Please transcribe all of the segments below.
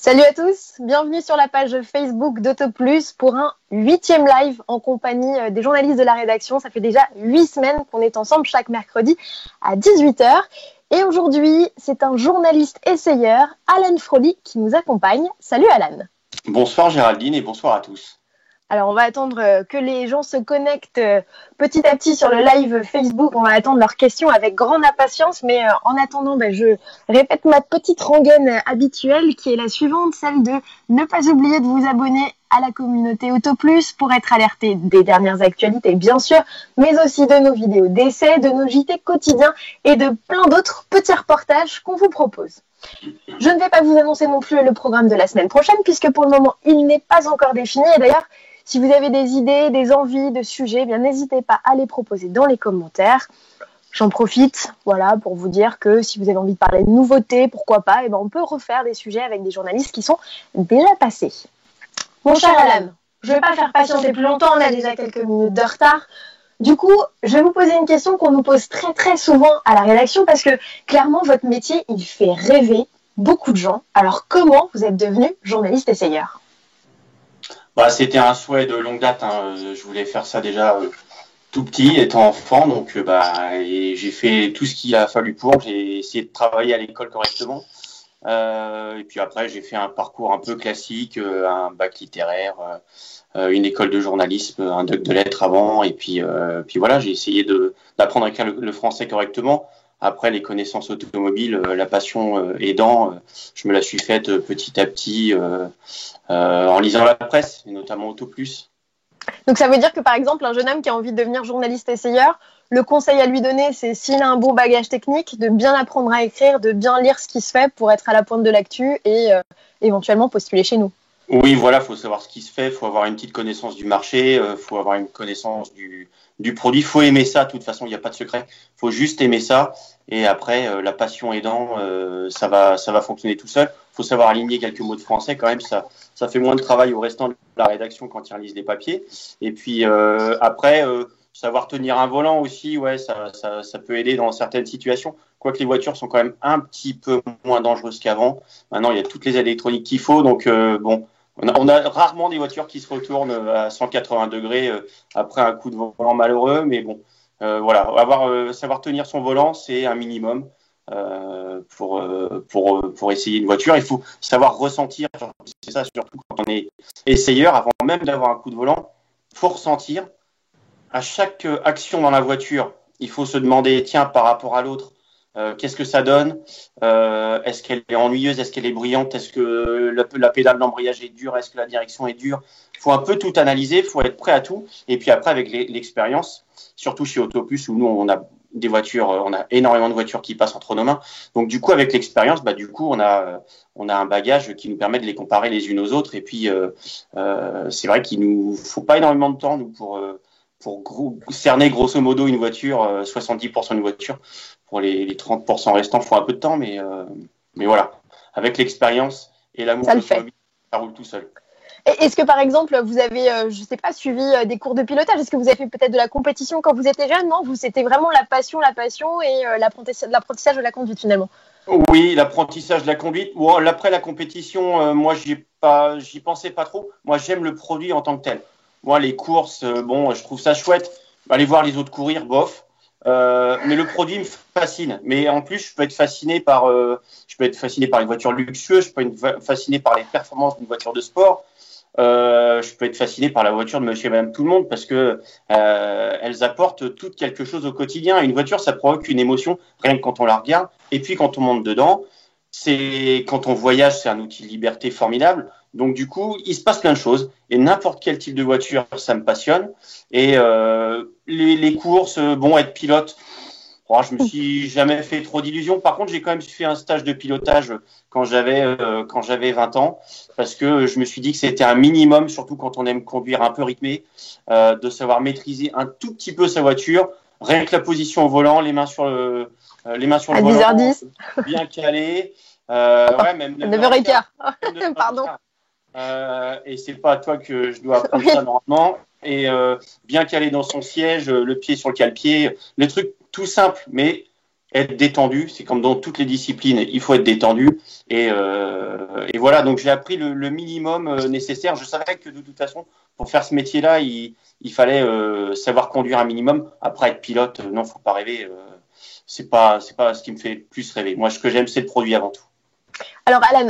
Salut à tous, bienvenue sur la page Facebook d'AutoPlus pour un 8e live en compagnie des journalistes de la rédaction. Ça fait déjà 8 semaines qu'on est ensemble chaque mercredi à 18h. Et aujourd'hui, c'est un journaliste essayeur, Alan Froly, qui nous accompagne. Salut Alan. Bonsoir Géraldine et bonsoir à tous. Alors, on va attendre que les gens se connectent petit à petit sur le live Facebook. On va attendre leurs questions avec grande impatience. Mais en attendant, je répète ma petite rengaine habituelle qui est la suivante, celle de ne pas oublier de vous abonner à la communauté AutoPlus pour être alerté des dernières actualités, bien sûr, mais aussi de nos vidéos d'essais, de nos JT quotidiens et de plein d'autres petits reportages qu'on vous propose. Je ne vais pas vous annoncer non plus le programme de la semaine prochaine puisque pour le moment, il n'est pas encore défini. Et d'ailleurs, si vous avez des idées, des envies de sujets, eh bien n'hésitez pas à les proposer dans les commentaires. J'en profite, pour vous dire que si vous avez envie de parler de nouveautés, pourquoi pas, on peut refaire des sujets avec des journalistes qui sont déjà passés. Mon cher Alan, je ne vais pas faire patienter plus longtemps, on a déjà quelques minutes de retard. Du coup, je vais vous poser une question qu'on nous pose très très souvent à la rédaction parce que clairement, votre métier, il fait rêver beaucoup de gens. Alors, comment vous êtes devenu journaliste essayeur ? C'était un souhait de longue date. Je voulais faire ça déjà tout petit, étant enfant. Donc, et j'ai fait tout ce qu'il a fallu pour. J'ai essayé de travailler à l'école correctement. Et puis après, j'ai fait un parcours un peu classique, un bac littéraire, une école de journalisme, un doc de lettres avant. Et puis voilà, j'ai essayé d'apprendre à écrire le français correctement. Après, les connaissances automobiles, la passion aidant, je me la suis faite petit à petit en lisant la presse, et notamment AutoPlus. Donc ça veut dire que par exemple, un jeune homme qui a envie de devenir journaliste essayeur, le conseil à lui donner, c'est s'il a un bon bagage technique, de bien apprendre à écrire, de bien lire ce qui se fait pour être à la pointe de l'actu et éventuellement postuler chez nous. Oui, voilà, faut savoir ce qui se fait, faut avoir une petite connaissance du marché, faut avoir une connaissance du produit, faut aimer ça. De toute façon, il n'y a pas de secret, faut juste aimer ça. Et après, la passion aidant, ça va fonctionner tout seul. Faut savoir aligner quelques mots de français quand même, ça fait moins de travail au restant de la rédaction quand ils relisent les papiers. Et puis après, savoir tenir un volant aussi, ouais, ça peut aider dans certaines situations. Quoique les voitures sont quand même un petit peu moins dangereuses qu'avant. Maintenant, il y a toutes les électroniques qu'il faut, donc on a rarement des voitures qui se retournent à 180 degrés après un coup de volant malheureux, mais bon, savoir tenir son volant, c'est un minimum pour essayer une voiture. Il faut savoir ressentir, c'est ça surtout quand on est essayeur, avant même d'avoir un coup de volant, il faut ressentir. À chaque action dans la voiture, il faut se demander, tiens, par rapport à l'autre, qu'est-ce que ça donne ? Est-ce qu'elle est ennuyeuse ? Est-ce qu'elle est bruyante ? Est-ce que la pédale d'embrayage est dure ? Est-ce que la direction est dure ? Il faut un peu tout analyser, il faut être prêt à tout. Et puis après, avec l'expérience, surtout chez AutoPlus, où nous, on a des voitures, on a énormément de voitures qui passent entre nos mains. Donc du coup, avec l'expérience, on a un bagage qui nous permet de les comparer les unes aux autres. Et puis, c'est vrai qu'il nous faut pas énormément de temps, nous, pour cerner grosso modo une voiture, 70% d'une voiture. Pour les 30% restants, il faut un peu de temps, mais voilà. Avec l'expérience et l'amour de l'automobile, ça roule tout seul. Est-ce que par exemple, vous avez, suivi des cours de pilotage ? Est-ce que vous avez fait peut-être de la compétition quand vous étiez jeune ? Non, c'était vraiment la passion et l'apprentissage de la conduite finalement. Oui, l'apprentissage de la conduite. Bon, après la compétition, moi, j'y pensais pas trop. Moi, j'aime le produit en tant que tel. Moi, les courses, je trouve ça chouette. Aller voir les autres courir, bof. Mais le produit me fascine. Mais en plus, je peux être fasciné par une voiture luxueuse. Je peux être fasciné par les performances d'une voiture de sport. Je peux être fasciné par la voiture de monsieur et madame tout le monde parce que elles apportent toutes quelque chose au quotidien. Une voiture, ça provoque une émotion rien que quand on la regarde. Et puis quand on monte dedans, quand on voyage, c'est un outil de liberté formidable. Donc du coup, il se passe plein de choses. Et n'importe quel type de voiture, ça me passionne. Et les courses, être pilote. Je me suis jamais fait trop d'illusions. Par contre, j'ai quand même fait un stage de pilotage quand j'avais 20 ans, parce que je me suis dit que c'était un minimum, surtout quand on aime conduire un peu rythmé, de savoir maîtriser un tout petit peu sa voiture, rien que la position au volant, les mains sur le volant, 10h10. bien calé. Même 9h15. Pardon. Et c'est pas à toi que je dois apprendre ça normalement. Et bien calé dans son siège, le pied sur le cale-pied, les trucs tout simples, mais être détendu. C'est comme dans toutes les disciplines, il faut être détendu. Et voilà, donc j'ai appris le minimum nécessaire. Je savais que de toute façon, pour faire ce métier-là, il fallait savoir conduire un minimum. Après, être pilote, non, faut pas rêver. C'est pas ce qui me fait plus rêver. Moi, ce que j'aime, c'est le produit avant tout. Alors, Alan,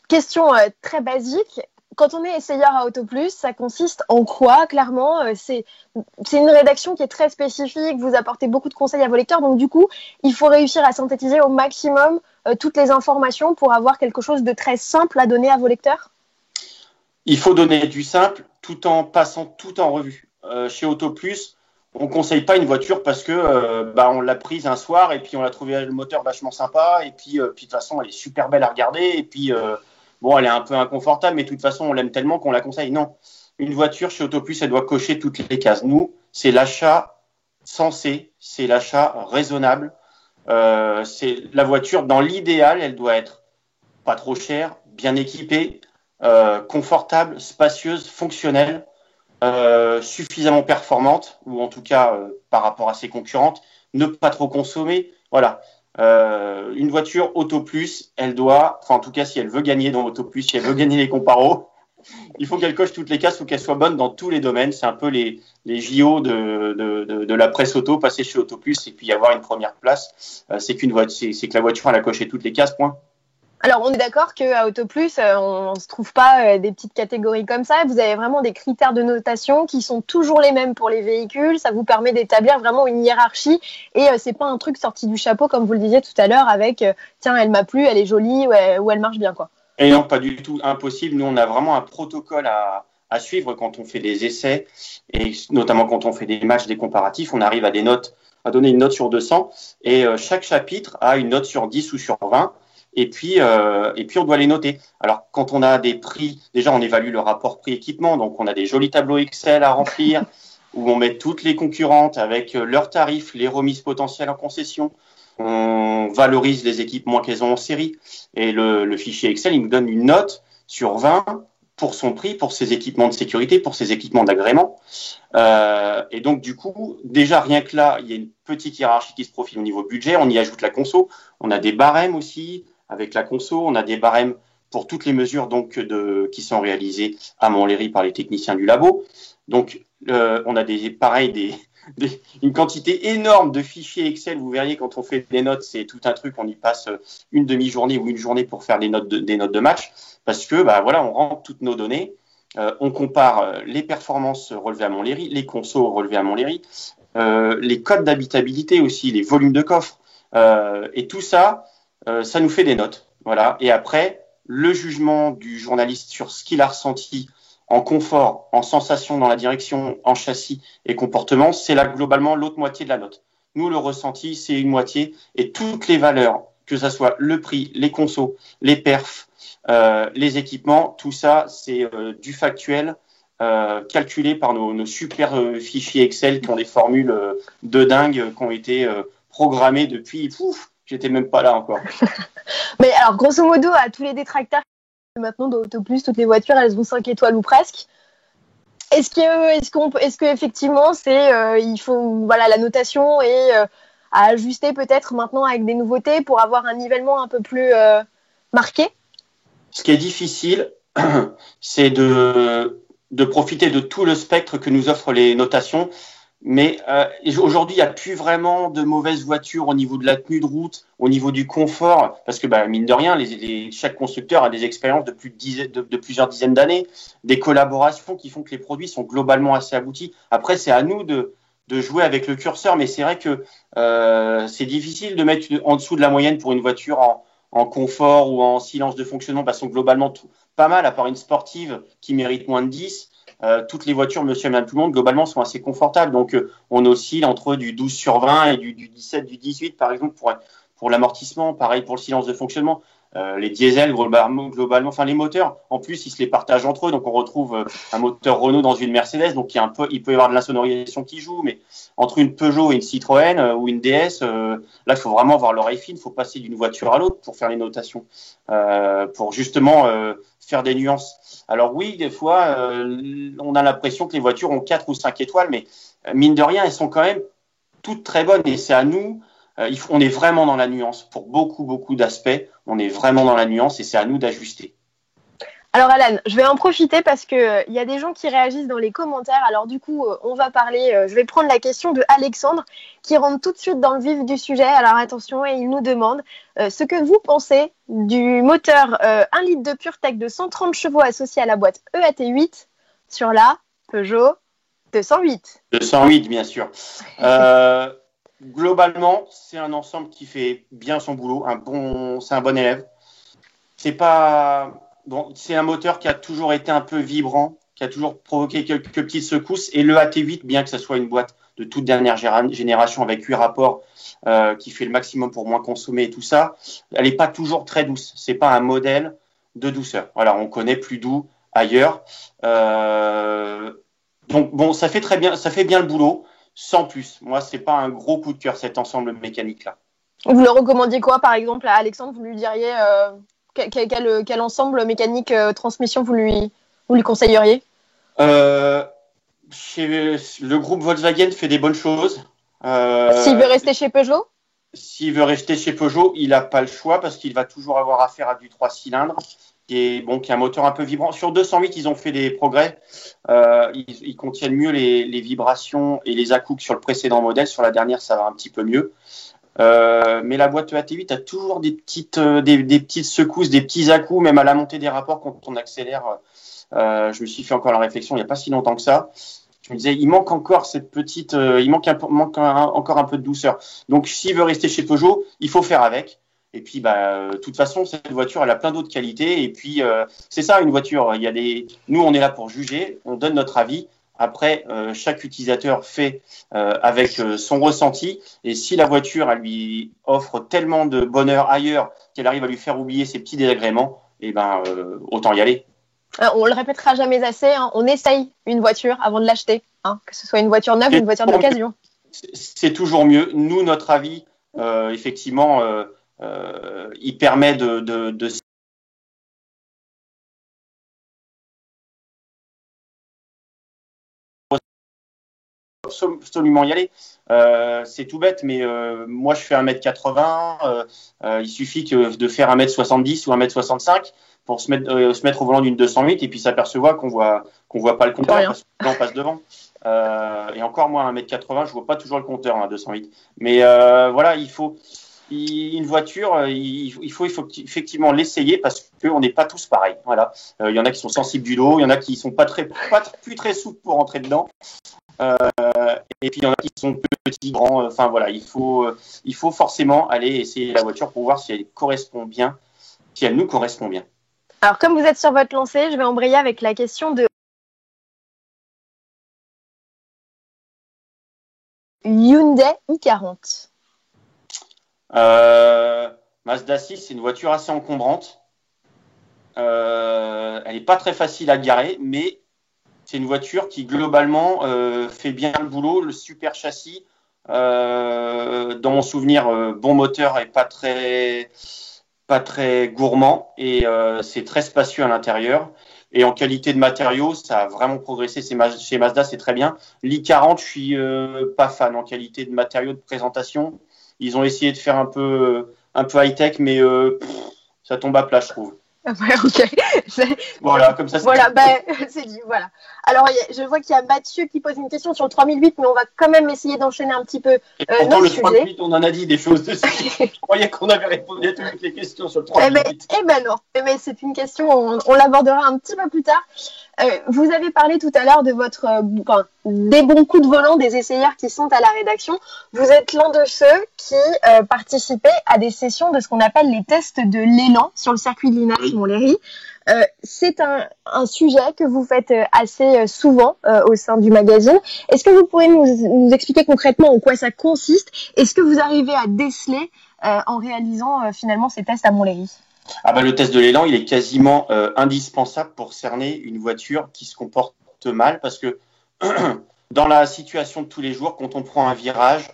question très basique. Quand on est essayeur à AutoPlus, ça consiste en quoi, clairement? C'est une rédaction qui est très spécifique, vous apportez beaucoup de conseils à vos lecteurs, donc du coup, il faut réussir à synthétiser au maximum toutes les informations pour avoir quelque chose de très simple à donner à vos lecteurs? Il faut donner du simple tout en passant tout en revue. Chez AutoPlus, on conseille pas une voiture parce que on l'a prise un soir et puis on l'a trouvé le moteur vachement sympa et puis de toute façon elle est super belle à regarder et puis elle est un peu inconfortable mais de toute façon on l'aime tellement qu'on la conseille. Non, une voiture chez AutoPlus elle doit cocher toutes les cases. Nous, c'est l'achat sensé, c'est l'achat raisonnable. C'est la voiture dans l'idéal, elle doit être pas trop chère, bien équipée, confortable, spacieuse, fonctionnelle. Suffisamment performante, ou en tout cas par rapport à ses concurrentes, ne pas trop consommer. Voilà. Une voiture AutoPlus, elle doit, enfin en tout cas si elle veut gagner dans AutoPlus, si elle veut gagner les comparos, il faut qu'elle coche toutes les cases, il faut qu'elle soit bonne dans tous les domaines. C'est un peu les JO de la presse auto, passer chez AutoPlus et puis avoir une première place. C'est que la voiture elle a coché toutes les cases, point. Alors, on est d'accord qu'à AutoPlus, on ne se trouve pas des petites catégories comme ça. Vous avez vraiment des critères de notation qui sont toujours les mêmes pour les véhicules. Ça vous permet d'établir vraiment une hiérarchie. Et c'est pas un truc sorti du chapeau, comme vous le disiez tout à l'heure, avec tiens, elle m'a plu, elle est jolie ou elle marche bien, quoi. Et non, pas du tout, impossible. Nous, on a vraiment un protocole à suivre quand on fait des essais et notamment quand on fait des matchs, des comparatifs. On arrive à des notes, à donner une note sur 200 et chaque chapitre a une note sur 10 ou sur 20. Et puis on doit les noter. Alors, quand on a des prix, déjà, on évalue le rapport prix-équipement. Donc, on a des jolis tableaux Excel à remplir où on met toutes les concurrentes avec leurs tarifs, les remises potentielles en concession. On valorise les équipements qu'elles ont en série. Et le fichier Excel, il nous donne une note sur 20 pour son prix, pour ses équipements de sécurité, pour ses équipements d'agrément. Et donc, du coup, déjà, rien que là, il y a une petite hiérarchie qui se profile au niveau budget. On y ajoute la conso. On a des barèmes aussi. Avec la conso, on a des barèmes pour toutes les mesures donc qui sont réalisées à Montlhéry par les techniciens du labo. Donc, on a une quantité énorme de fichiers Excel. Vous verriez quand on fait des notes, c'est tout un truc. On y passe une demi-journée ou une journée pour faire des notes de match, parce que on rentre toutes nos données. On compare les performances relevées à Montlhéry, les consos relevés à Montlhéry, les codes d'habitabilité aussi, les volumes de coffre, et tout ça. Ça nous fait des notes, voilà. Et après, le jugement du journaliste sur ce qu'il a ressenti en confort, en sensation dans la direction, en châssis et comportement, c'est là globalement l'autre moitié de la note. Nous, le ressenti, c'est une moitié et toutes les valeurs, que ça soit le prix, les consos, les perfs, les équipements, tout ça, c'est du factuel calculé par nos super fichiers Excel qui ont des formules de dingue qui ont été programmées depuis... J'étais même pas là encore. Mais alors, grosso modo, à tous les détracteurs, maintenant d'AutoPlus, toutes les voitures, elles ont 5 étoiles ou presque. Est-ce que effectivement, il faut, la notation est à ajuster peut-être maintenant avec des nouveautés pour avoir un nivellement un peu plus marqué? Ce qui est difficile, c'est de profiter de tout le spectre que nous offrent les notations. Mais aujourd'hui, il n'y a plus vraiment de mauvaises voitures au niveau de la tenue de route, au niveau du confort, parce que mine de rien, chaque constructeur a des expériences de plusieurs dizaines d'années, des collaborations qui font que les produits sont globalement assez aboutis. Après, c'est à nous de jouer avec le curseur, mais c'est vrai que c'est difficile de mettre en dessous de la moyenne pour une voiture en confort ou en silence de fonctionnement, parce que globalement pas mal, à part une sportive qui mérite moins de 10. Toutes les voitures, monsieur et madame tout le monde, globalement, sont assez confortables. Donc, on oscille entre du 12 sur 20 et du 17, du 18, par exemple, pour l'amortissement. Pareil pour le silence de fonctionnement. Les diesels, globalement, enfin, les moteurs, en plus, ils se les partagent entre eux. Donc, on retrouve un moteur Renault dans une Mercedes. Donc, il peut y avoir de l'insonorisation qui joue. Mais entre une Peugeot et une Citroën ou une DS, là, il faut vraiment avoir l'oreille fine. Il faut passer d'une voiture à l'autre pour faire les notations. Pour justement faire des nuances. Alors oui, des fois, on a l'impression que les voitures ont 4 ou 5 étoiles, mais mine de rien, elles sont quand même toutes très bonnes. Et c'est à nous On est vraiment dans la nuance. Pour beaucoup d'aspects, on est vraiment dans la nuance et c'est à nous d'ajuster. Alors Alan, je vais en profiter parce que y a des gens qui réagissent dans les commentaires. Alors du coup, on va parler. Je vais prendre la question de Alexandre qui rentre tout de suite dans le vif du sujet. Alors attention, et il nous demande ce que vous pensez du moteur 1 litre de PureTech de 130 chevaux associé à la boîte EAT8 sur la Peugeot 208. 208, bien sûr. Globalement, c'est un ensemble qui fait bien son boulot. C'est un bon élève. C'est un moteur qui a toujours été un peu vibrant, qui a toujours provoqué quelques petites secousses. Et le AT8, bien que ce soit une boîte de toute dernière génération avec 8 rapports, qui fait le maximum pour moins consommer et tout ça, elle n'est pas toujours très douce. C'est pas un modèle de douceur. Voilà, on connaît plus doux ailleurs. Donc bon, ça fait bien le boulot, sans plus. Moi, c'est pas un gros coup de cœur cet ensemble mécanique là. Vous le recommandiez quoi, par exemple, à Alexandre? Vous lui diriez quel ensemble mécanique transmission vous lui conseilleriez? Le groupe Volkswagen fait des bonnes choses. S'il veut rester chez Peugeot? S'il veut rester chez Peugeot, il n'a pas le choix parce qu'il va toujours avoir affaire à du 3 cylindres qui est un moteur un peu vibrant. Sur 208, ils ont fait des progrès. Ils contiennent mieux les vibrations et les à-coups que sur le précédent modèle. Sur la dernière, ça va un petit peu mieux. Mais la boîte EAT8 a toujours des petites secousses, des petits à-coups, même à la montée des rapports quand on accélère. Je me suis fait encore la réflexion il n'y a pas si longtemps que ça. Je me disais, il manque encore cette petite, encore un peu de douceur. Donc, s'il veut rester chez Peugeot, il faut faire avec. Et puis, de toute façon, cette voiture, elle a plein d'autres qualités. Et puis, c'est ça, une voiture. Nous, on est là pour juger, on donne notre avis. Après, chaque utilisateur fait avec son ressenti. Et si la voiture, elle lui offre tellement de bonheur ailleurs qu'elle arrive à lui faire oublier ses petits désagréments, autant y aller. On le répétera jamais assez, hein, on essaye une voiture avant de l'acheter, hein, que ce soit une voiture neuve ou une voiture d'occasion. C'est toujours mieux. Nous, notre avis, effectivement, il permet de absolument y aller. C'est tout bête, mais moi, je fais 1m80. Il suffit de faire 1m70 ou 1m65 pour se mettre au volant d'une 208 et puis s'apercevoir qu'on voit pas le compteur parce que le passe devant. Et encore, moi, 1m80, je vois pas toujours le compteur, hein, 208. Mais voilà, une voiture, il faut effectivement l'essayer parce qu'on n'est pas tous pareils. Voilà. Il y en a qui sont sensibles du dos, il y en a qui sont pas plus très souples pour rentrer dedans. Et puis il y en a qui sont petits, grands. Enfin voilà, il faut forcément aller essayer la voiture pour voir si elle correspond bien, si elle nous correspond bien. Alors comme vous êtes sur votre lancée, je vais embrayer avec la question de Hyundai i40. Mazda 6, c'est une voiture assez encombrante. Elle n'est pas très facile à garer, mais c'est une voiture qui globalement fait bien le boulot, le super châssis. Dans mon souvenir, bon moteur et pas très gourmand et c'est très spacieux à l'intérieur. Et en qualité de matériaux, ça a vraiment progressé. Chez Mazda, c'est très bien. L'i40, je suis pas fan en qualité de matériaux de présentation. Ils ont essayé de faire un peu high-tech, mais ça tombe à plat, je trouve. Ouais, ok. Voilà, comme ça. Voilà, c'est dit, voilà. Alors, je vois qu'il y a Mathieu qui pose une question sur le 3008, mais on va quand même essayer d'enchaîner un petit peu pourtant, le 3008, on en a dit des choses dessus. Je croyais qu'on avait répondu à toutes les questions sur le 3008. Eh ben non, c'est une question, on l'abordera un petit peu plus tard. Vous avez parlé tout à l'heure de des bons coups de volant des essayeurs qui sont à la rédaction. Vous êtes l'un de ceux qui participaient à des sessions de ce qu'on appelle les tests de l'élan sur le circuit de Linares-Montlhéry. C'est un sujet que vous faites assez souvent au sein du magazine. Est-ce que vous pourriez nous expliquer concrètement en quoi ça consiste? Est-ce que vous arrivez à déceler en réalisant finalement ces tests à Montlhéry? Le test de l'élan, il est quasiment indispensable pour cerner une voiture qui se comporte mal parce que dans la situation de tous les jours, quand on prend un virage,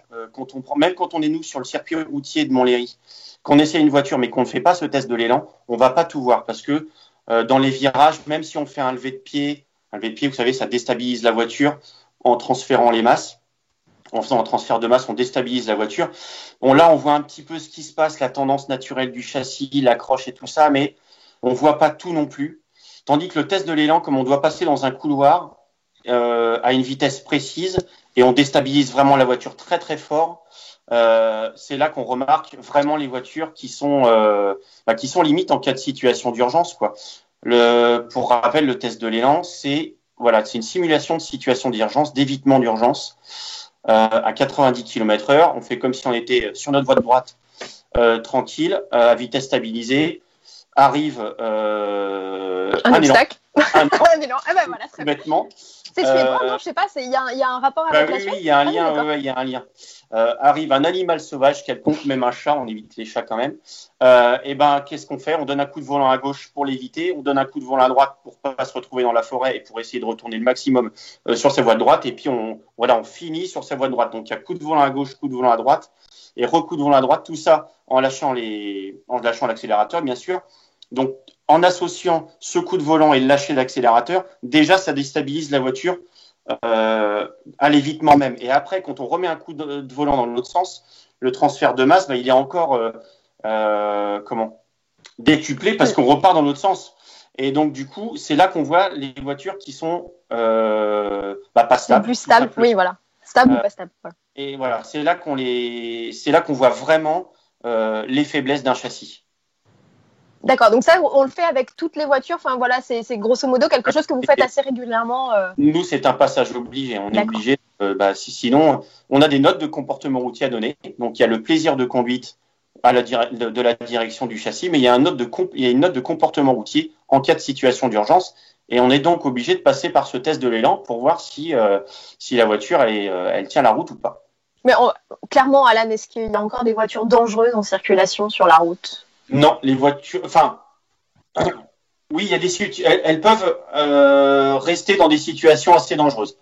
même quand on est nous sur le circuit routier de Montlhéry, qu'on essaie une voiture mais qu'on ne fait pas ce test de l'élan, on va pas tout voir parce que dans les virages, même si on fait un lever de pied, vous savez, ça déstabilise la voiture en transférant les masses. en faisant un transfert de masse, on déstabilise la voiture. Bon, là, on voit un petit peu ce qui se passe, la tendance naturelle du châssis, l'accroche et tout ça, mais on voit pas tout non plus. Tandis que le test de l'élan, comme on doit passer dans un couloir à une vitesse précise et on déstabilise vraiment la voiture très très fort, c'est là qu'on remarque vraiment les voitures qui sont limite en cas de situation d'urgence, quoi. Pour rappel, le test de l'élan, c'est une simulation de situation d'urgence, d'évitement d'urgence à 90 km/h. On fait comme si on était sur notre voie de droite, tranquille, à vitesse stabilisée. Arrive un obstacle. Un élan. Ah ben voilà, très bêtement. C'est suivant, non, je sais pas, il y a un rapport avec la suite. Oui, il y a un lien, il y a un lien. Arrive un animal sauvage quelconque, même un chat, on évite les chats quand même. Et ben, qu'est-ce qu'on fait? On donne un coup de volant à gauche pour l'éviter, on donne un coup de volant à droite pour pas se retrouver dans la forêt et pour essayer de retourner le maximum sur sa voie de droite. Et puis on finit sur sa voie de droite. Donc il y a coup de volant à gauche, coup de volant à droite et recoup de volant à droite. Tout ça en lâchant l'accélérateur, bien sûr. Donc en associant ce coup de volant et le lâcher d'accélérateur, déjà ça déstabilise la voiture. À l'évitement même. Et après, quand on remet un coup de volant dans l'autre sens, le transfert de masse, il est encore décuplé parce qu'on repart dans l'autre sens. Et donc, du coup, c'est là qu'on voit les voitures qui sont pas stables. Plus stables, oui, voilà. Stable ou pas stable. Voilà. Et voilà, c'est là qu'on voit vraiment les faiblesses d'un châssis. D'accord, donc ça, on le fait avec toutes les voitures. Enfin, voilà, c'est grosso modo quelque chose que vous faites assez régulièrement. Nous, c'est un passage obligé. On est obligé. Sinon, on a des notes de comportement routier à donner. Donc, il y a le plaisir de conduite de la direction du châssis, mais il y a une note de comportement routier en cas de situation d'urgence. Et on est donc obligé de passer par ce test de l'élan pour voir si la voiture elle tient la route ou pas. Mais clairement, Alan, est-ce qu'il y a encore des voitures dangereuses en circulation sur la route? Non, les voitures. Enfin, oui, il y a elles peuvent rester dans des situations assez dangereuses,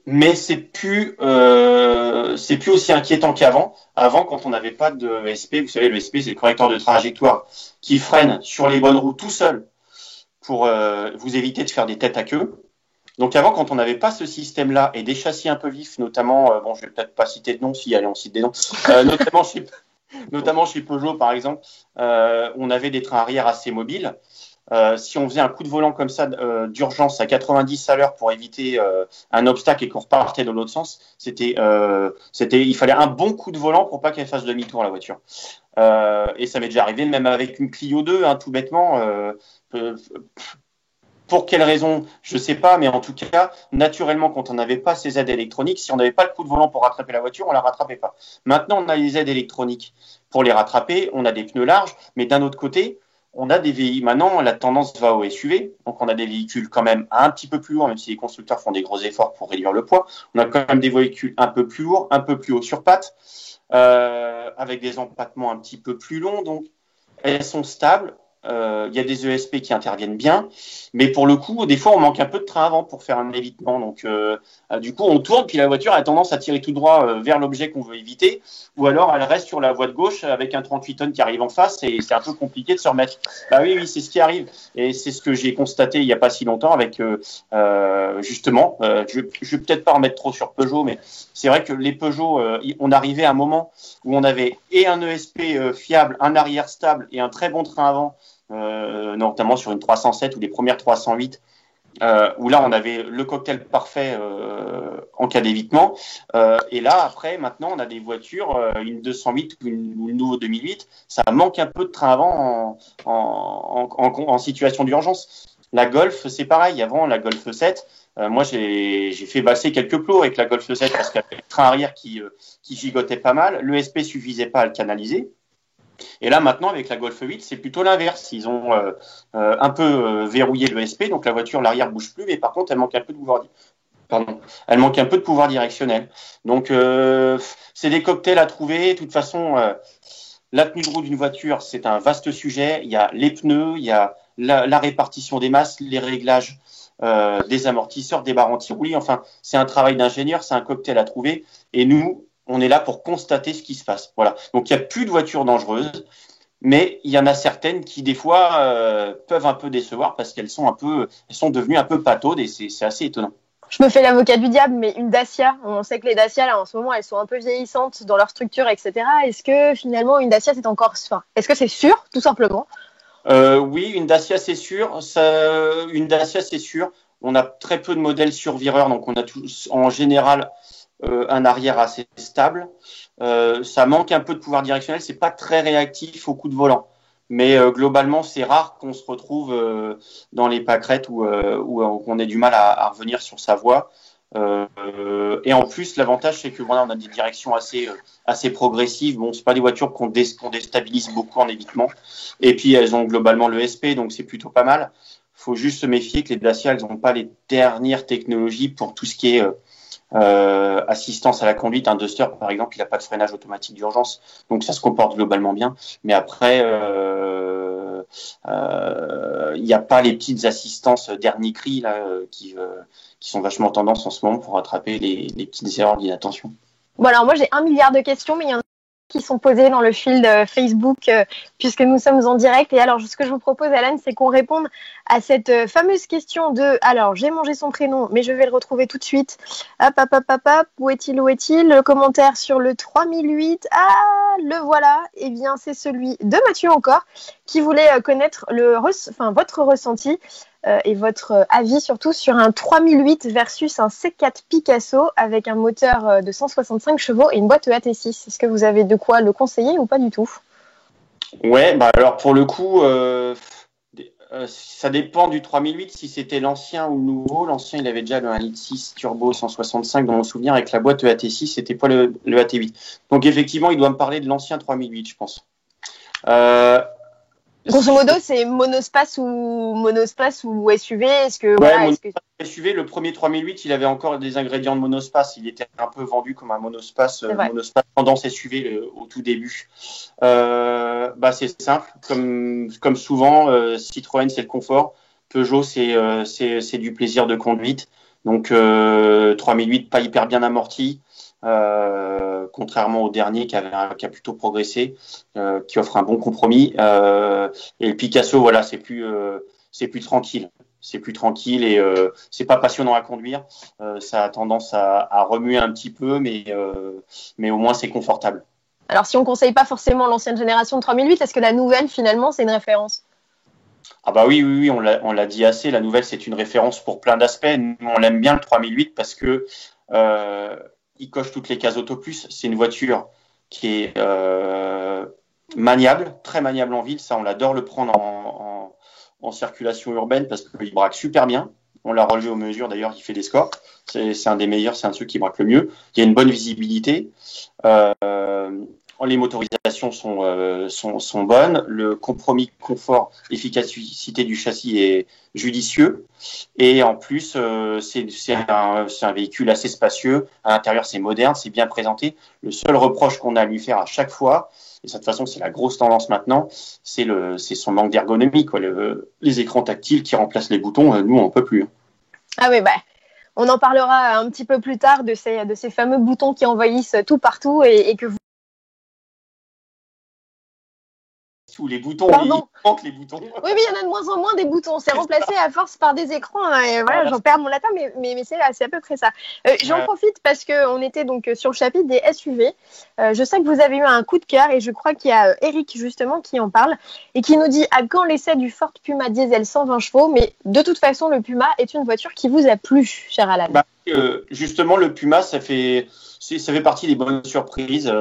mais c'est plus aussi inquiétant qu'avant. Avant, quand on n'avait pas de ESP, vous savez, le ESP, c'est le correcteur de trajectoire qui freine sur les bonnes routes tout seul pour vous éviter de faire des têtes à queue. Donc avant, quand on n'avait pas ce système-là et des châssis un peu vifs, notamment, je vais peut-être pas citer de nom, si allez, on cite des noms, notamment chez Peugeot, par exemple, on avait des trains arrière assez mobiles. Si on faisait un coup de volant comme ça d'urgence à 90 à l'heure pour éviter un obstacle et qu'on repartait dans l'autre sens, il fallait un bon coup de volant pour pas qu'elle fasse demi-tour la voiture. Et ça m'est déjà arrivé, même avec une Clio 2, tout bêtement. Pour quelle raison, je ne sais pas, mais en tout cas, naturellement, quand on n'avait pas ces aides électroniques, si on n'avait pas le coup de volant pour rattraper la voiture, on ne la rattrapait pas. Maintenant, on a les aides électroniques pour les rattraper, on a des pneus larges, mais d'un autre côté, on a des véhicules. Maintenant, la tendance va au SUV, donc on a des véhicules quand même un petit peu plus lourds, même si les constructeurs font des gros efforts pour réduire le poids. On a quand même des véhicules un peu plus lourds, un peu plus hauts sur pattes, avec des empattements un petit peu plus longs, donc elles sont stables. Il y a des ESP qui interviennent bien, mais pour le coup, des fois, on manque un peu de train avant pour faire un évitement. Donc, du coup, on tourne, puis la voiture a tendance à tirer tout droit vers l'objet qu'on veut éviter, ou alors elle reste sur la voie de gauche avec un 38 tonnes qui arrive en face, et c'est un peu compliqué de se remettre. Bah oui, c'est ce qui arrive, et c'est ce que j'ai constaté il n'y a pas si longtemps avec, justement, je vais peut-être pas remettre trop sur Peugeot, mais c'est vrai que les Peugeot, on arrivait à un moment où on avait et un ESP fiable, un arrière stable et un très bon train avant, notamment sur une 307 ou les premières 308, où là on avait le cocktail parfait en cas d'évitement. Et là après, maintenant on a des voitures, une 208 ou une nouveau 2008, ça manque un peu de train avant en situation d'urgence. La Golf, c'est pareil. Avant la Golf 7, moi j'ai fait passer quelques plots avec la Golf 7 parce qu'il y avait le train arrière qui gigotait pas mal. L'ESP suffisait pas à le canaliser. Et là, maintenant, avec la Golf 8, c'est plutôt l'inverse. Ils ont un peu verrouillé l'ESP, donc la voiture, l'arrière bouge plus, mais par contre, elle manque un peu de pouvoir directionnel. Donc, c'est des cocktails à trouver. De toute façon, la tenue de roue d'une voiture, c'est un vaste sujet. Il y a les pneus, il y a la répartition des masses, les réglages des amortisseurs, des barres anti-roulis. Enfin, c'est un travail d'ingénieur, c'est un cocktail à trouver. Et nous, on est là pour constater ce qui se passe. Voilà. Donc, il n'y a plus de voitures dangereuses, mais il y en a certaines qui, des fois, peuvent un peu décevoir parce qu'elles sont devenues un peu pataudes et c'est assez étonnant. Je me fais l'avocat du diable, mais une Dacia, on sait que les Dacia, là, en ce moment, elles sont un peu vieillissantes dans leur structure, etc. Est-ce que finalement, une Dacia, c'est encore. Enfin, est-ce que c'est sûr, tout simplement? Oui, une Dacia, c'est sûr. Une Dacia, c'est sûr. On a très peu de modèles sur vireur, donc on a tous, en général un arrière assez stable. Ça manque un peu de pouvoir directionnel. C'est pas très réactif au coup de volant. Mais globalement, c'est rare qu'on se retrouve dans les pâquerettes où on ait du mal à revenir sur sa voie. Et en plus, l'avantage, c'est que voilà, on a des directions assez progressives. Bon, c'est pas des voitures qu'on déstabilise beaucoup en évitement. Et puis, elles ont globalement le SP, donc c'est plutôt pas mal. Faut juste se méfier que les Dacia, elles n'ont pas les dernières technologies pour tout ce qui est assistance à la conduite. Un Duster, par exemple, il n'a pas de freinage automatique d'urgence, donc ça se comporte globalement bien. Mais après, il n'y a pas les petites assistances dernier cri là, qui sont vachement tendance en ce moment pour rattraper les petites erreurs d'inattention. Bon, alors moi, j'ai 1 milliard de questions, mais il y en a qui sont posées dans le fil de Facebook, puisque nous sommes en direct. Et alors, ce que je vous propose, Alan, c'est qu'on réponde à cette fameuse question de alors, j'ai mangé son prénom, mais je vais le retrouver tout de suite. Hop, hop, hop, hop, hop. Où est-il, où est-il? Le commentaire sur le 3008. Ah, le voilà. Eh bien, c'est celui de Mathieu encore, qui voulait connaître votre ressenti et votre avis surtout sur un 3008 versus un C4 Picasso avec un moteur de 165 chevaux et une boîte EAT6. Est-ce que vous avez de quoi le conseiller ou pas du tout? Ouais, bah alors pour le coup, ça dépend du 3008 si c'était l'ancien ou le nouveau. L'ancien, il avait déjà le 1,6 litre turbo 165 dans mon souvenir avec la boîte EAT6, c'était pas le AT8. Donc effectivement, il doit me parler de l'ancien 3008, je pense. Grosso modo, c'est monospace ou SUV. Est-ce que Ouais, voilà, SUV, le premier 3008, il avait encore des ingrédients de monospace. Il était un peu vendu comme un monospace, monospace tendance SUV au tout début. Bah c'est simple, comme souvent, Citroën c'est le confort, Peugeot c'est du plaisir de conduite. Donc 3008 pas hyper bien amorti, contrairement au dernier qui a plutôt progressé, qui offre un bon compromis. Et le Picasso, voilà, c'est plus tranquille. C'est plus tranquille et c'est pas passionnant à conduire. Ça a tendance à remuer un petit peu, mais au moins c'est confortable. Alors, si on ne conseille pas forcément l'ancienne génération de 3008, est-ce que la nouvelle, finalement, c'est une référence? Ah bah oui, on l'a dit assez. La nouvelle, c'est une référence pour plein d'aspects. Nous, on l'aime bien le 3008 parce que il coche toutes les cases Auto Plus. C'est une voiture qui est maniable, très maniable en ville. Ça, on adore le prendre en circulation urbaine parce qu'il braque super bien. On l'a relevé aux mesures, d'ailleurs, il fait des scores. C'est un des meilleurs, c'est un de ceux qui braque le mieux. Il y a une bonne visibilité. Les motorisations sont bonnes. Le compromis confort-efficacité du châssis est judicieux. Et en plus, c'est un véhicule assez spacieux. À l'intérieur, c'est moderne, c'est bien présenté. Le seul reproche qu'on a à lui faire à chaque fois, et de toute façon, c'est la grosse tendance maintenant, c'est son manque d'ergonomie, quoi. Les écrans tactiles qui remplacent les boutons, nous, on peut plus. Ah oui, bah, on en parlera un petit peu plus tard de ces fameux boutons qui envahissent tout partout et que vous... Tous les boutons, Pardon. il manque les boutons. Oui, mais il y en a de moins en moins des boutons. C'est remplacé à force par des écrans. Et voilà, j'en perds mon latin, mais c'est à peu près ça. J'en profite parce qu'on était donc sur le chapitre des SUV. Je sais que vous avez eu un coup de cœur et je crois qu'il y a Eric justement qui en parle et qui nous dit à quand l'essai du Ford Puma diesel 120 chevaux. Mais de toute façon, le Puma est une voiture qui vous a plu, cher Alan. Bah, justement, le Puma, ça fait partie des bonnes surprises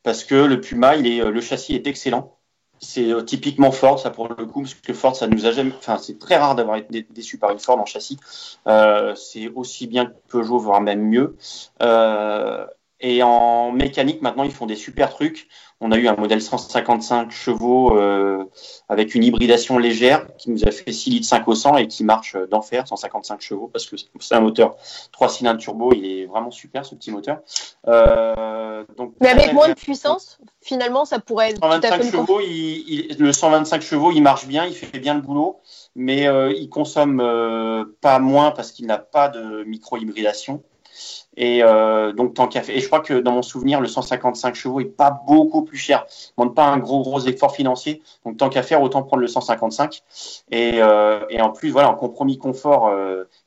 parce que le Puma, le châssis est excellent. C'est typiquement Ford, ça pour le coup, parce que Ford, ça nous a jamais. Enfin, c'est très rare d'avoir été déçu par une Ford en châssis. C'est aussi bien que Peugeot, voire même mieux. Et en mécanique, maintenant, ils font des super trucs. On a eu un modèle 155 chevaux avec une hybridation légère qui nous a fait 6 litres 5 au 100 et qui marche d'enfer, 155 chevaux, parce que c'est un moteur 3 cylindres turbo. Il est vraiment super, ce petit moteur. Mais avec moins de puissance, finalement, ça pourrait être 125 chevaux, le 125 chevaux, il marche bien, il fait bien le boulot, mais il consomme pas moins parce qu'il n'a pas de micro-hybridation. Et donc tant qu'à faire. Et je crois que dans mon souvenir, le 155 chevaux est pas beaucoup plus cher. On ne demande pas un gros effort financier. Donc tant qu'à faire, autant prendre le 155. Et en plus, voilà, en compromis confort,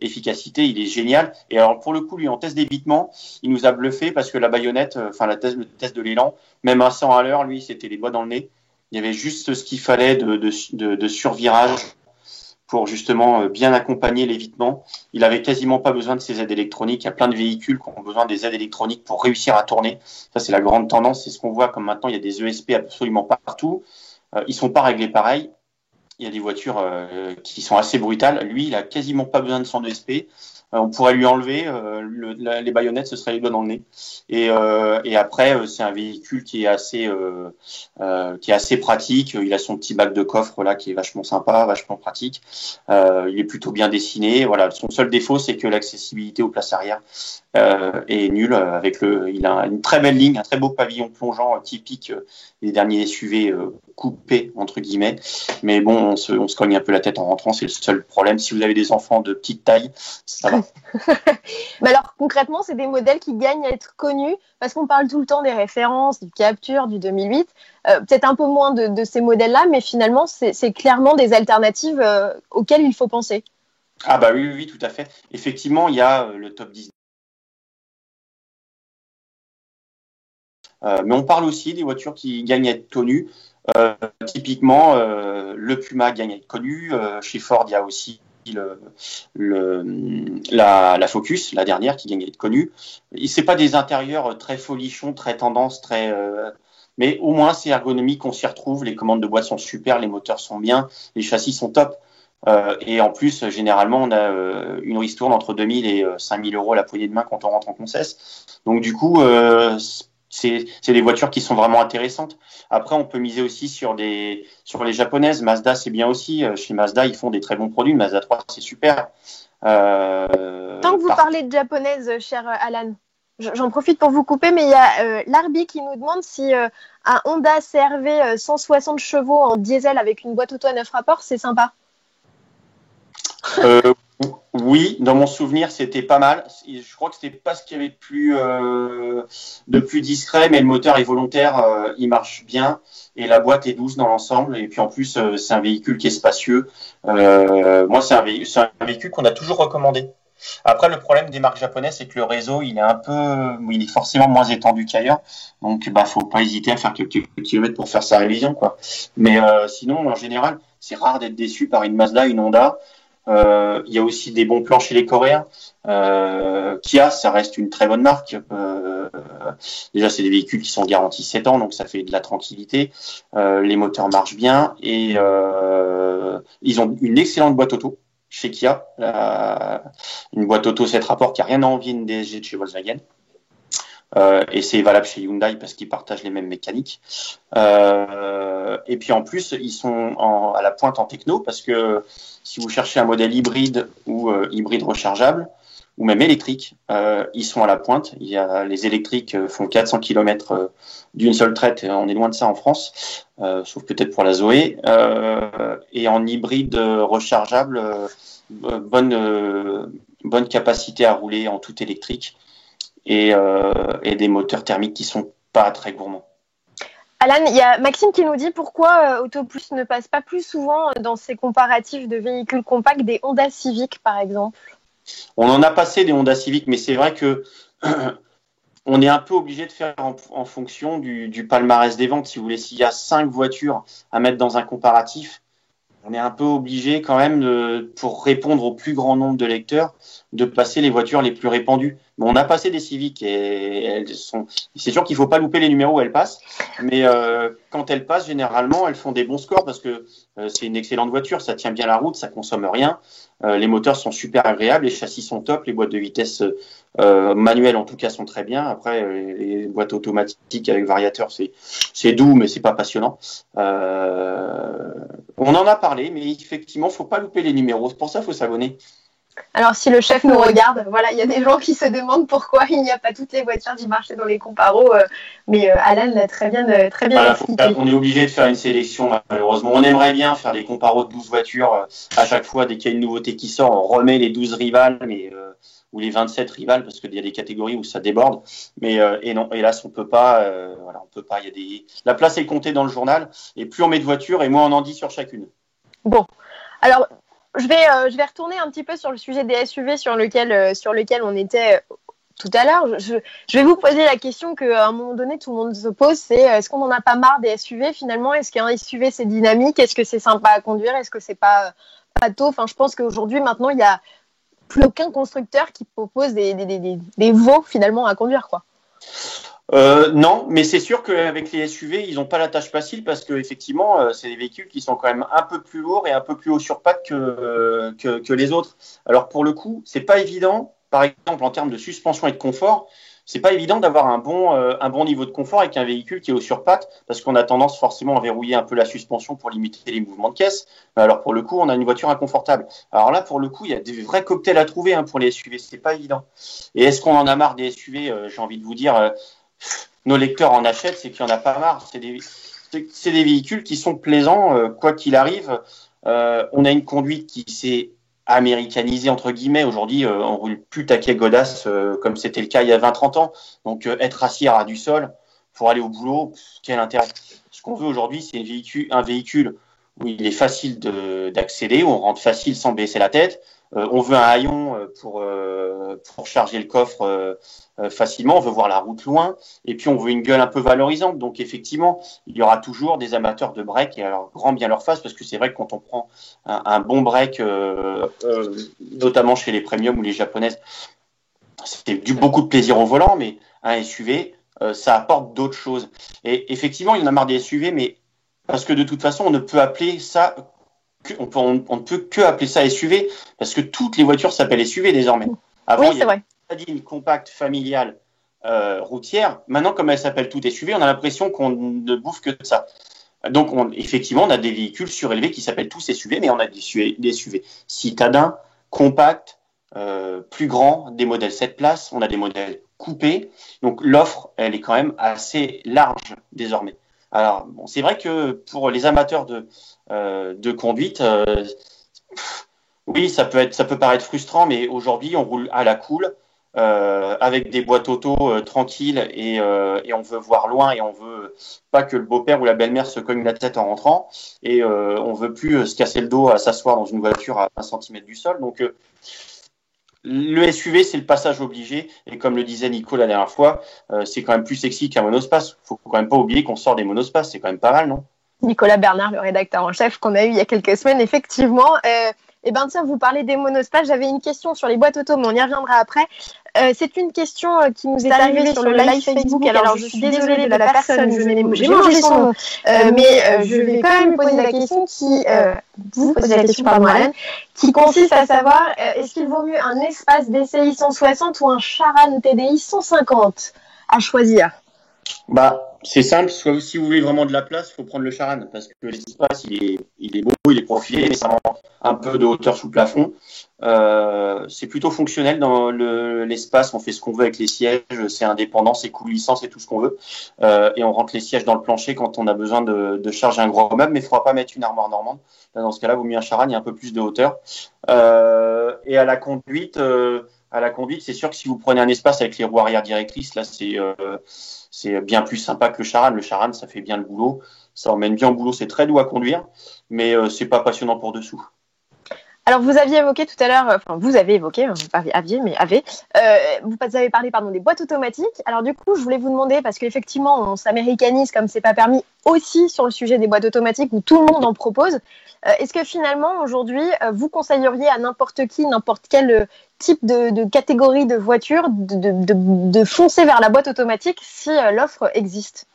efficacité, il est génial. Et alors pour le coup, lui, en test d'évitement, il nous a bluffé parce que la baïonnette, le test de l'élan, même à 100 à l'heure, lui, c'était les doigts dans le nez. Il y avait juste ce qu'il fallait de survirage pour justement bien accompagner l'évitement. Il avait quasiment pas besoin de ces aides électroniques. Il y a plein de véhicules qui ont besoin des aides électroniques pour réussir à tourner. Ça, c'est la grande tendance. C'est ce qu'on voit comme maintenant, il y a des ESP absolument partout. Ils sont pas réglés pareil. Il y a des voitures qui sont assez brutales. Lui, il a quasiment pas besoin de son ESP. On pourrait lui enlever les baïonnettes, ce serait les doigts dans le nez. Et après, c'est un véhicule qui est assez pratique. Il a son petit bac de coffre là qui est vachement sympa, vachement pratique. Il est plutôt bien dessiné. Voilà, son seul défaut, c'est que l'accessibilité aux places arrière est nulle. Il a une très belle ligne, un très beau pavillon plongeant typique des derniers SUV coupés entre guillemets. Mais bon, on se cogne un peu la tête en rentrant. C'est le seul problème. Si vous avez des enfants de petite taille, ça va. Mais alors concrètement, c'est des modèles qui gagnent à être connus parce qu'on parle tout le temps des références, du Captur, du 2008, peut-être un peu moins de ces modèles-là, mais finalement, c'est clairement des alternatives auxquelles il faut penser. Ah bah oui, tout à fait. Effectivement, il y a le top 10. Mais on parle aussi des voitures qui gagnent à être connues. Typiquement, le Puma gagne à être connu. Chez Ford, il y a aussi la Focus, la dernière, qui gagne à être connue. C'est pas des intérieurs très folichons, très tendance, mais au moins c'est ergonomique, on s'y retrouve. Les commandes de boîte sont super, les moteurs sont bien, les châssis sont top. Et en plus, généralement, on a une ristourne entre 2000 et 5000 euros à la poignée de main quand on rentre en concesse. Donc du coup, c'est des voitures qui sont vraiment intéressantes. Après, on peut miser aussi sur les japonaises. Mazda, c'est bien aussi. Chez Mazda, ils font des très bons produits. Mazda 3, c'est super. Tant que vous parlez de japonaise, cher Alan, j'en profite pour vous couper, mais il y a Larbi qui nous demande si un Honda CR-V 160 chevaux en diesel avec une boîte auto à 9 rapports, c'est sympa. Oui, dans mon souvenir, c'était pas mal. Je crois que c'était pas ce qu'il y avait de plus discret, mais le moteur est volontaire, il marche bien et la boîte est douce dans l'ensemble. Et puis en plus, c'est un véhicule qui est spacieux. Moi, c'est un véhicule qu'on a toujours recommandé. Après, le problème des marques japonaises, c'est que le réseau, il est forcément moins étendu qu'ailleurs. Donc, faut pas hésiter à faire quelques kilomètres pour faire sa révision, quoi. Mais sinon, en général, c'est rare d'être déçu par une Mazda, une Honda. Il y a aussi des bons plans chez les Coréens. Kia, ça reste une très bonne marque. Déjà, c'est des véhicules qui sont garantis 7 ans, donc ça fait de la tranquillité. Les moteurs marchent bien et ils ont une excellente boîte auto chez Kia. Une boîte auto 7 rapports qui n'a rien à envier une DSG de chez Volkswagen. Et c'est valable chez Hyundai parce qu'ils partagent les mêmes mécaniques. Et puis en plus, ils sont à la pointe en techno parce que si vous cherchez un modèle hybride ou hybride rechargeable ou même électrique, ils sont à la pointe. Les électriques font 400 km d'une seule traite. Et on est loin de ça en France, sauf peut-être pour la Zoé. Et en hybride rechargeable, bonne capacité à rouler en tout électrique. Et des moteurs thermiques qui sont pas très gourmands. Alan, il y a Maxime qui nous dit pourquoi Autoplus ne passe pas plus souvent dans ses comparatifs de véhicules compacts des Honda Civic, par exemple. On en a passé des Honda Civic, mais c'est vrai que on est un peu obligé de faire en fonction du palmarès des ventes. Si vous voulez, s'il y a 5 voitures à mettre dans un comparatif, on est un peu obligé quand même, pour répondre au plus grand nombre de lecteurs, de passer les voitures les plus répandues. Bon, on a passé des Civic et c'est sûr qu'il faut pas louper les numéros où elles passent, mais quand elles passent, généralement, elles font des bons scores parce que c'est une excellente voiture, ça tient bien la route, ça consomme rien, les moteurs sont super agréables, les châssis sont top, les boîtes de vitesse manuelles en tout cas sont très bien. Après, les boîtes automatiques avec variateur, c'est doux, mais c'est pas passionnant. On en a parlé, mais effectivement, faut pas louper les numéros. Pour ça, faut s'abonner. Alors, si le chef nous regarde, voilà, il y a des gens qui se demandent pourquoi il n'y a pas toutes les voitures du marché dans les comparos, mais Alan l'a très bien expliqué. On est obligé de faire une sélection, malheureusement. On aimerait bien faire des comparos de 12 voitures à chaque fois. Dès qu'il y a une nouveauté qui sort, on remet les 12 rivales, mais ou les 27 rivales, parce qu'il y a des catégories où ça déborde. Mais et non, hélas, on peut pas. Voilà, on peut pas. Il y a la place est comptée dans le journal, et plus on met de voitures, et moins on en dit sur chacune. Bon, alors je vais retourner un petit peu sur le sujet des SUV sur lequel on était tout à l'heure. Je vais vous poser la question qu'à un moment donné tout le monde se pose, c'est est-ce qu'on n'en a pas marre des SUV finalement? Est-ce qu'un SUV c'est dynamique? Est-ce que c'est sympa à conduire? Est-ce que c'est pas tôt? Enfin, je pense qu'aujourd'hui maintenant il y a plus aucun constructeur qui propose des veaux finalement à conduire, quoi. Non, mais c'est sûr qu'avec les SUV, ils n'ont pas la tâche facile parce que effectivement, c'est des véhicules qui sont quand même un peu plus lourds et un peu plus haut sur pattes que les autres. Alors pour le coup, c'est pas évident. Par exemple, en termes de suspension et de confort, c'est pas évident d'avoir un bon niveau de confort avec un véhicule qui est haut sur pattes parce qu'on a tendance forcément à verrouiller un peu la suspension pour limiter les mouvements de caisse. Alors pour le coup, on a une voiture inconfortable. Alors là, pour le coup, il y a des vrais cocktails à trouver pour les SUV. C'est pas évident. Et est-ce qu'on en a marre des SUV? J'ai envie de vous dire. Nos lecteurs en achètent, c'est qu'il n'y en a pas marre. C'est des véhicules qui sont plaisants, quoi qu'il arrive. On a une conduite qui s'est américanisée, entre guillemets. Aujourd'hui, on roule plus taquet godasse comme c'était le cas il y a 20-30 ans. Donc, être assis à ras du sol pour aller au boulot, quel intérêt? Ce qu'on veut aujourd'hui, c'est un véhicule où il est facile d'accéder, où on rentre facile sans baisser la tête. On veut un haillon pour charger le coffre facilement, on veut voir la route loin, et puis on veut une gueule un peu valorisante. Donc effectivement, il y aura toujours des amateurs de break, et alors grand bien leur face, parce que c'est vrai que quand on prend un bon break, notamment chez les premium ou les japonaises, c'est beaucoup de plaisir au volant, mais un SUV, ça apporte d'autres choses. Et effectivement, il y en a marre des SUV, mais parce que de toute façon, on ne peut appeler ça on ne peut que appeler ça SUV parce que toutes les voitures s'appellent SUV désormais. Avant, il y avait une compacte familiale routière. Maintenant, comme elles s'appellent toutes SUV, on a l'impression qu'on ne bouffe que de ça. Donc, effectivement, on a des véhicules surélevés qui s'appellent tous SUV, mais on a des SUV citadins, compacts, plus grands, des modèles 7 places, on a des modèles coupés. Donc, l'offre, elle est quand même assez large désormais. Alors, bon, c'est vrai que pour les amateurs de conduite, oui, ça peut paraître frustrant, mais aujourd'hui, on roule à la cool, avec des boîtes auto tranquilles et on veut voir loin et on veut pas que le beau-père ou la belle-mère se cogne la tête en rentrant et on veut plus se casser le dos à s'asseoir dans une voiture à 1 centimètre du sol. Donc, le SUV, c'est le passage obligé. Et comme le disait Nico la dernière fois, c'est quand même plus sexy qu'un monospace. Faut quand même pas oublier qu'on sort des monospaces. C'est quand même pas mal, non? Nicolas Bernard, le rédacteur en chef qu'on a eu il y a quelques semaines, effectivement. Eh bien, tiens, vous parlez des monospaces. J'avais une question sur les boîtes auto, mais on y reviendra après. C'est une question qui nous est arrivée sur le live Facebook. Alors, je suis désolée de la personne, j'ai mangé son nom, mais je vais quand même lui poser la question vous posez la question, pardon, Alain, qui consiste à savoir, est-ce qu'il vaut mieux un espace DCI 160 ou un Charan TDI 150 à choisir? Bah, c'est simple. Si vous voulez vraiment de la place, il faut prendre le Charan parce que l'espace, il est beau, il est profilé, mais ça manque un peu de hauteur sous plafond. C'est plutôt fonctionnel dans l'espace. On fait ce qu'on veut avec les sièges. C'est indépendant, c'est coulissant, c'est tout ce qu'on veut. Et on rentre les sièges dans le plancher quand on a besoin de charger un gros meuble, mais il ne faudra pas mettre une armoire normande. Là, dans ce cas-là, il vaut mieux un Charan, il y a un peu plus de hauteur. Et à la conduite, c'est sûr que si vous prenez un espace avec les roues arrière directrices, là, c'est bien plus sympa que le Charan. Le Charan, ça fait bien le boulot. Ça emmène bien au boulot. C'est très doux à conduire, mais c'est pas passionnant pour dessous. Alors, vous aviez évoqué tout à l'heure, enfin, vous avez évoqué, pas aviez, mais avez, vous avez parlé, pardon, des boîtes automatiques. Alors, du coup, je voulais vous demander, parce qu'effectivement, on s'américanise comme c'est pas permis aussi sur le sujet des boîtes automatiques où tout le monde en propose. Est-ce que finalement, aujourd'hui, vous conseilleriez à n'importe qui, n'importe quel type de catégorie de voiture de foncer vers la boîte automatique si l'offre existe?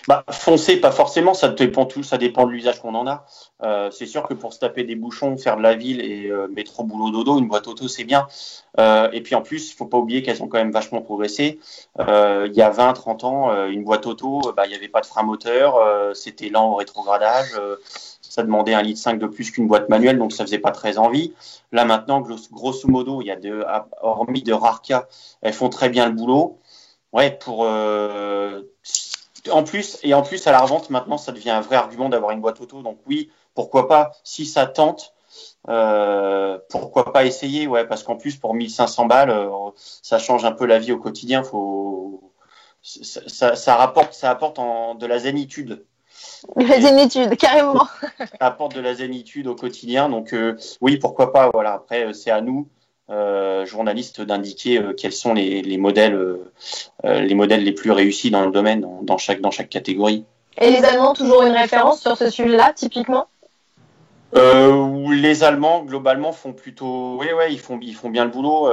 Bah, foncer, pas forcément, ça dépend de l'usage qu'on en a. C'est sûr que pour se taper des bouchons, faire de la ville et métro boulot dodo, une boîte auto, c'est bien. Et puis en plus, il faut pas oublier qu'elles ont quand même vachement progressé. Il y a 20-30 ans, une boîte auto, il n'y avait pas de frein moteur, c'était lent au rétrogradage, ça demandait 1,5 litre de plus qu'une boîte manuelle, donc ça faisait pas très envie. Là maintenant, grosso modo, il y a hormis de rares cas, elles font très bien le boulot. Ouais, en plus, à la revente, maintenant, ça devient un vrai argument d'avoir une boîte auto. Donc oui, pourquoi pas, si ça tente, pourquoi pas essayer, ouais, parce qu'en plus pour 1500 balles, ça change un peu la vie au quotidien. Ça apporte de la zénitude. La zénitude, carrément. Ça apporte de la zénitude au quotidien, donc oui, pourquoi pas. Voilà. Après, c'est à nous, journalistes, d'indiquer quels sont les modèles les plus réussis dans le domaine, dans chaque catégorie. Et les Allemands, toujours une référence sur ce sujet-là, typiquement? Les Allemands globalement font plutôt, oui, ouais, ils font bien le boulot.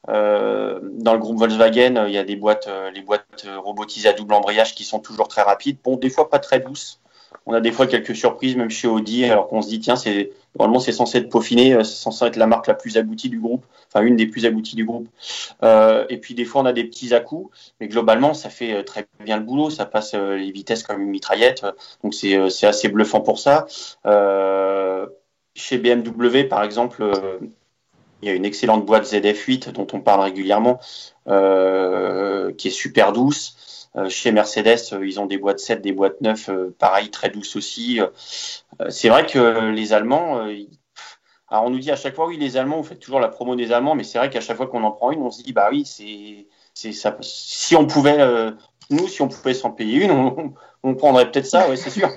Dans le groupe Volkswagen, il y a les boîtes robotisées à double embrayage qui sont toujours très rapides. Bon, des fois pas très douces. On a des fois quelques surprises, même chez Audi, alors qu'on se dit tiens, normalement c'est censé être peaufiné, c'est censé être la marque la plus aboutie du groupe, enfin une des plus abouties du groupe. Et puis des fois on a des petits à-coups, mais globalement ça fait très bien le boulot, ça passe les vitesses comme une mitraillette, donc c'est assez bluffant pour ça. Chez BMW par exemple, il y a une excellente boîte ZF8 dont on parle régulièrement, qui est super douce. Chez Mercedes, ils ont des boîtes 7, des boîtes 9, pareil, très douces aussi. C'est vrai que les Allemands, alors on nous dit à chaque fois, oui, les Allemands, vous faites toujours la promo des Allemands, mais c'est vrai qu'à chaque fois qu'on en prend une, on se dit, bah oui, c'est ça. Si on pouvait, si on pouvait s'en payer une, on prendrait peut-être ça, oui, c'est sûr.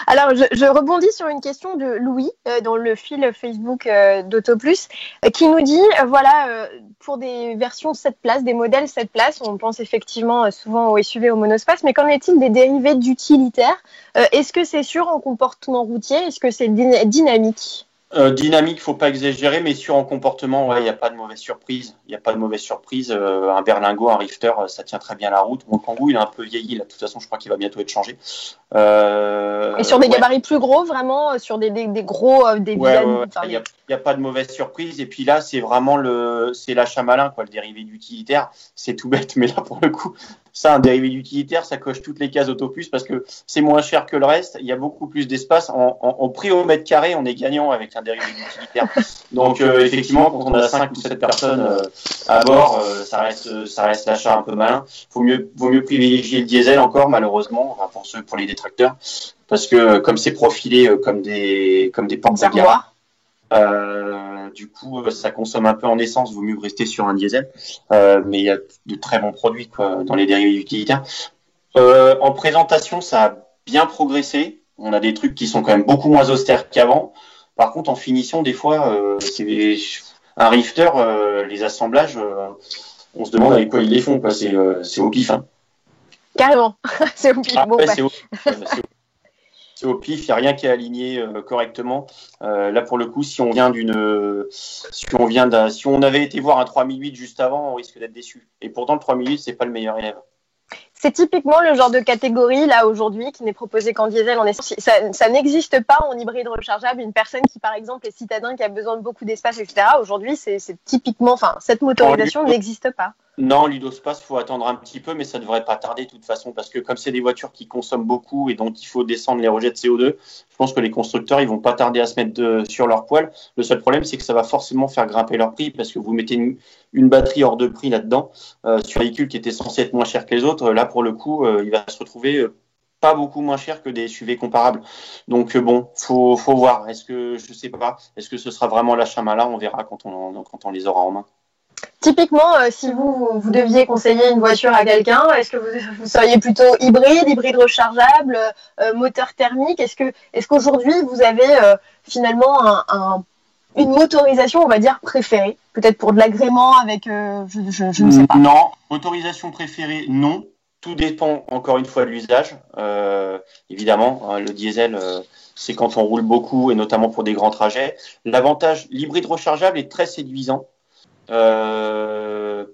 Alors, je rebondis sur une question de Louis dans le fil Facebook d'AutoPlus qui nous dit, voilà, pour des versions 7 places, des modèles 7 places, on pense effectivement souvent aux SUV, au monospace, mais qu'en est-il des dérivés d'utilitaires? Est-ce que c'est sûr en comportement routier? Est-ce que c'est dynamique? Dynamique, faut pas exagérer, mais sûr en comportement, ouais, il n'y a pas de mauvaise surprise. Il n'y a pas de mauvaise surprise. Un berlingot, un Rifter, ça tient très bien la route. Mon Kangoo, il est un peu vieilli, là. De toute façon, je crois qu'il va bientôt être changé. Et sur des gabarits plus gros, vraiment, sur des gros, des ouais. Il y a pas de mauvaise surprise. Et puis là, c'est vraiment c'est l'achat malin, quoi, le dérivé d'utilitaire. C'est tout bête, mais là, pour le coup, ça, un dérivé d'utilitaire, ça coche toutes les cases AutoPlus parce que c'est moins cher que le reste. Il y a beaucoup plus d'espace. En prix au mètre carré, on est gagnant avec un dérivé d'utilitaire. Donc, effectivement, quand on a 5 ou 7 personnes à bord, ça reste l'achat un peu malin. Vaut mieux privilégier le diesel encore, malheureusement, enfin, pour les détracteurs, parce que comme c'est profilé comme des portes à garage, du coup, ça consomme un peu en essence. Vaut mieux rester sur un diesel, mais il y a de très bons produits, quoi, dans les dérivés utilitaires. En présentation, ça a bien progressé. On a des trucs qui sont quand même beaucoup moins austères qu'avant. Par contre, en finition, des fois, c'est un Rifter, les assemblages, on se demande avec quoi ils les font, quoi. C'est au pif, hein. Carrément, c'est au pif. Après, c'est au pif, il n'y a rien qui est aligné correctement. Là, pour le coup, si on avait été voir un 3008 juste avant, on risque d'être déçu. Et pourtant, le 3008, c'est pas le meilleur élève. C'est typiquement le genre de catégorie, là, aujourd'hui, qui n'est proposé qu'en diesel, en essence. Ça n'existe pas en hybride rechargeable. Une personne qui, par exemple, est citadin, qui a besoin de beaucoup d'espace, etc. Aujourd'hui, c'est typiquement, enfin, cette motorisation n'existe pas. Non, l'hydrospace, faut attendre un petit peu, mais ça devrait pas tarder de toute façon, parce que comme c'est des voitures qui consomment beaucoup et donc il faut descendre les rejets de CO2, je pense que les constructeurs, ils vont pas tarder à se mettre sur leur poil. Le seul problème, c'est que ça va forcément faire grimper leur prix, parce que vous mettez une batterie hors de prix là-dedans, sur un véhicule qui était censé être moins cher que les autres. Là, pour le coup, il va se retrouver pas beaucoup moins cher que des SUV comparables. Donc bon, faut voir. Je sais pas, est-ce que ce sera vraiment l'achat malin? On verra quand on les aura en main. Typiquement, si vous deviez conseiller une voiture à quelqu'un, est-ce que vous seriez plutôt hybride rechargeable, moteur thermique? Est-ce qu'aujourd'hui vous avez finalement une motorisation, on va dire, préférée? Peut-être pour de l'agrément avec, je ne sais pas. Non, motorisation préférée, non. Tout dépend encore une fois de l'usage. Évidemment, le diesel, c'est quand on roule beaucoup et notamment pour des grands trajets. L'avantage, l'hybride rechargeable est très séduisant.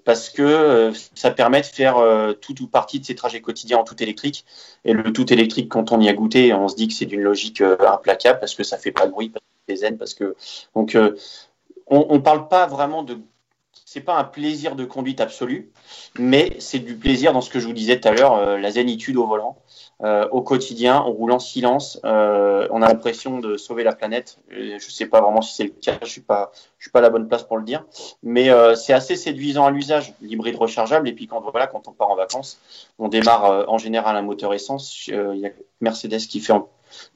Parce que ça permet de faire toute ou partie de ses trajets quotidiens en tout électrique. Et le tout électrique, quand on y a goûté, on se dit que c'est d'une logique implacable parce que ça fait pas de bruit, parce que c'est zen, donc on parle pas vraiment c'est pas un plaisir de conduite absolu, mais c'est du plaisir dans ce que je vous disais tout à l'heure, la zénitude au volant. Au quotidien, on roule en silence, on a l'impression de sauver la planète. Je sais pas vraiment si c'est le cas, je suis pas à la bonne place pour le dire, mais c'est assez séduisant à l'usage, l'hybride rechargeable. Et puis quand on part en vacances, on démarre en général un moteur essence. Il y a Mercedes qui fait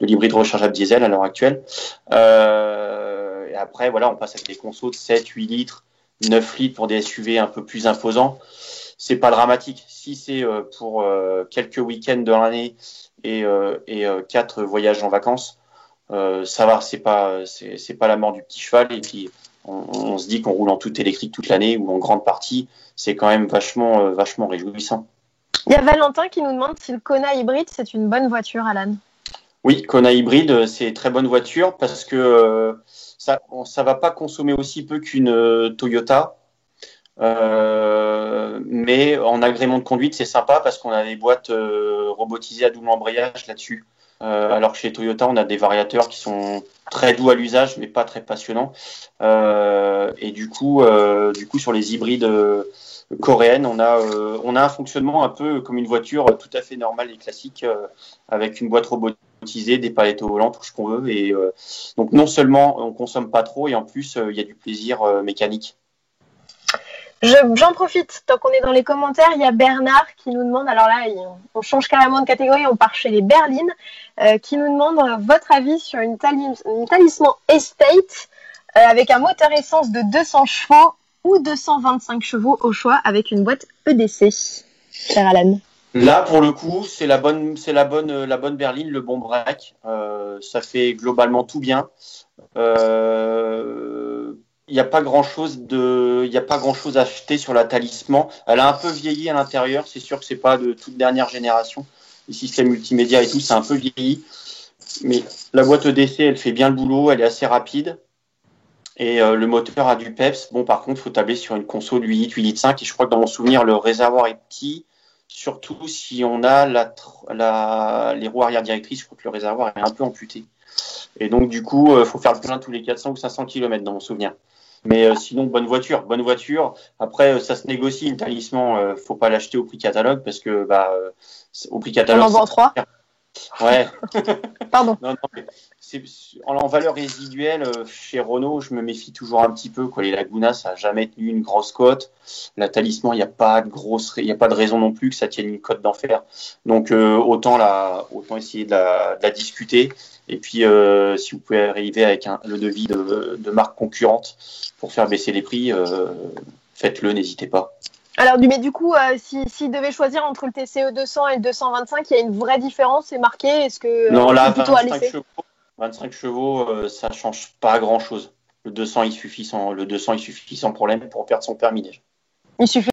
de l'hybride rechargeable diesel à l'heure actuelle. Et après, voilà, on passe à des consos de 7, 8 litres, 9 litres pour des SUV un peu plus imposants. C'est pas dramatique. Si c'est pour quelques week-ends de l'année et 4 voyages en vacances, ça va, c'est pas la mort du petit cheval. Et puis on se dit qu'on roule en tout électrique toute l'année ou en grande partie, c'est quand même vachement réjouissant. Il y a Valentin qui nous demande si le Kona hybride c'est une bonne voiture, Alan. Oui, Kona hybride, c'est une très bonne voiture parce que ça va pas consommer aussi peu qu'une Toyota. Mais en agrément de conduite, c'est sympa parce qu'on a des boîtes robotisées à double embrayage là-dessus. Alors que chez Toyota, on a des variateurs qui sont très doux à l'usage, mais pas très passionnants. Et du coup, sur les hybrides coréennes, on a un fonctionnement un peu comme une voiture tout à fait normale et classique, avec une boîte robotisée, des palettes au volant, tout ce qu'on veut. Et donc non seulement on consomme pas trop, et en plus il y a du plaisir mécanique. J'en profite, tant qu'on est dans les commentaires, il y a Bernard qui nous demande, alors là, on change carrément de catégorie, on part chez les berlines, qui nous demande votre avis sur une Talisman Estate avec un moteur essence de 200 chevaux ou 225 chevaux au choix avec une boîte EDC. Cher Alan. Là, pour le coup, c'est la bonne berline, le bon break. Ça fait globalement tout bien. Il n'y a pas grand chose à acheter sur la Talisman. Elle a un peu vieilli à l'intérieur. C'est sûr que c'est pas de toute dernière génération. Les systèmes multimédia et tout, c'est un peu vieilli. Mais la boîte EDC, elle fait bien le boulot. Elle est assez rapide. Et le moteur a du peps. Bon, par contre, il faut tabler sur une conso de 8 litres, 8 litres 5. Et je crois que dans mon souvenir, le réservoir est petit. Surtout si on a les roues arrière directrices, je crois que le réservoir est un peu amputé. Et donc, du coup, faut faire le plein tous les 400 ou 500 km dans mon souvenir. Mais sinon, bonne voiture. Après, ça se négocie. Une Talisman, faut pas l'acheter au prix catalogue parce que au prix catalogue. On en vend 3. Ouais. Pardon. Non, mais en valeur résiduelle, chez Renault, je me méfie toujours un petit peu. Les Laguna, ça n'a jamais tenu une grosse cote. La Talisman, il n'y a pas de raison non plus que ça tienne une cote d'enfer. Donc autant essayer de la discuter. Et puis si vous pouvez arriver avec le devis de marque concurrente pour faire baisser les prix, faites-le, n'hésitez pas. Alors, mais du coup, s'il devait choisir entre le TCE 200 et le 225, il y a une vraie différence, c'est marqué. Est-ce que non, là, c'est plutôt à laisser 25 chevaux, ça change pas grand-chose. Le 200, il suffit sans problème pour perdre son permis déjà. Il suffit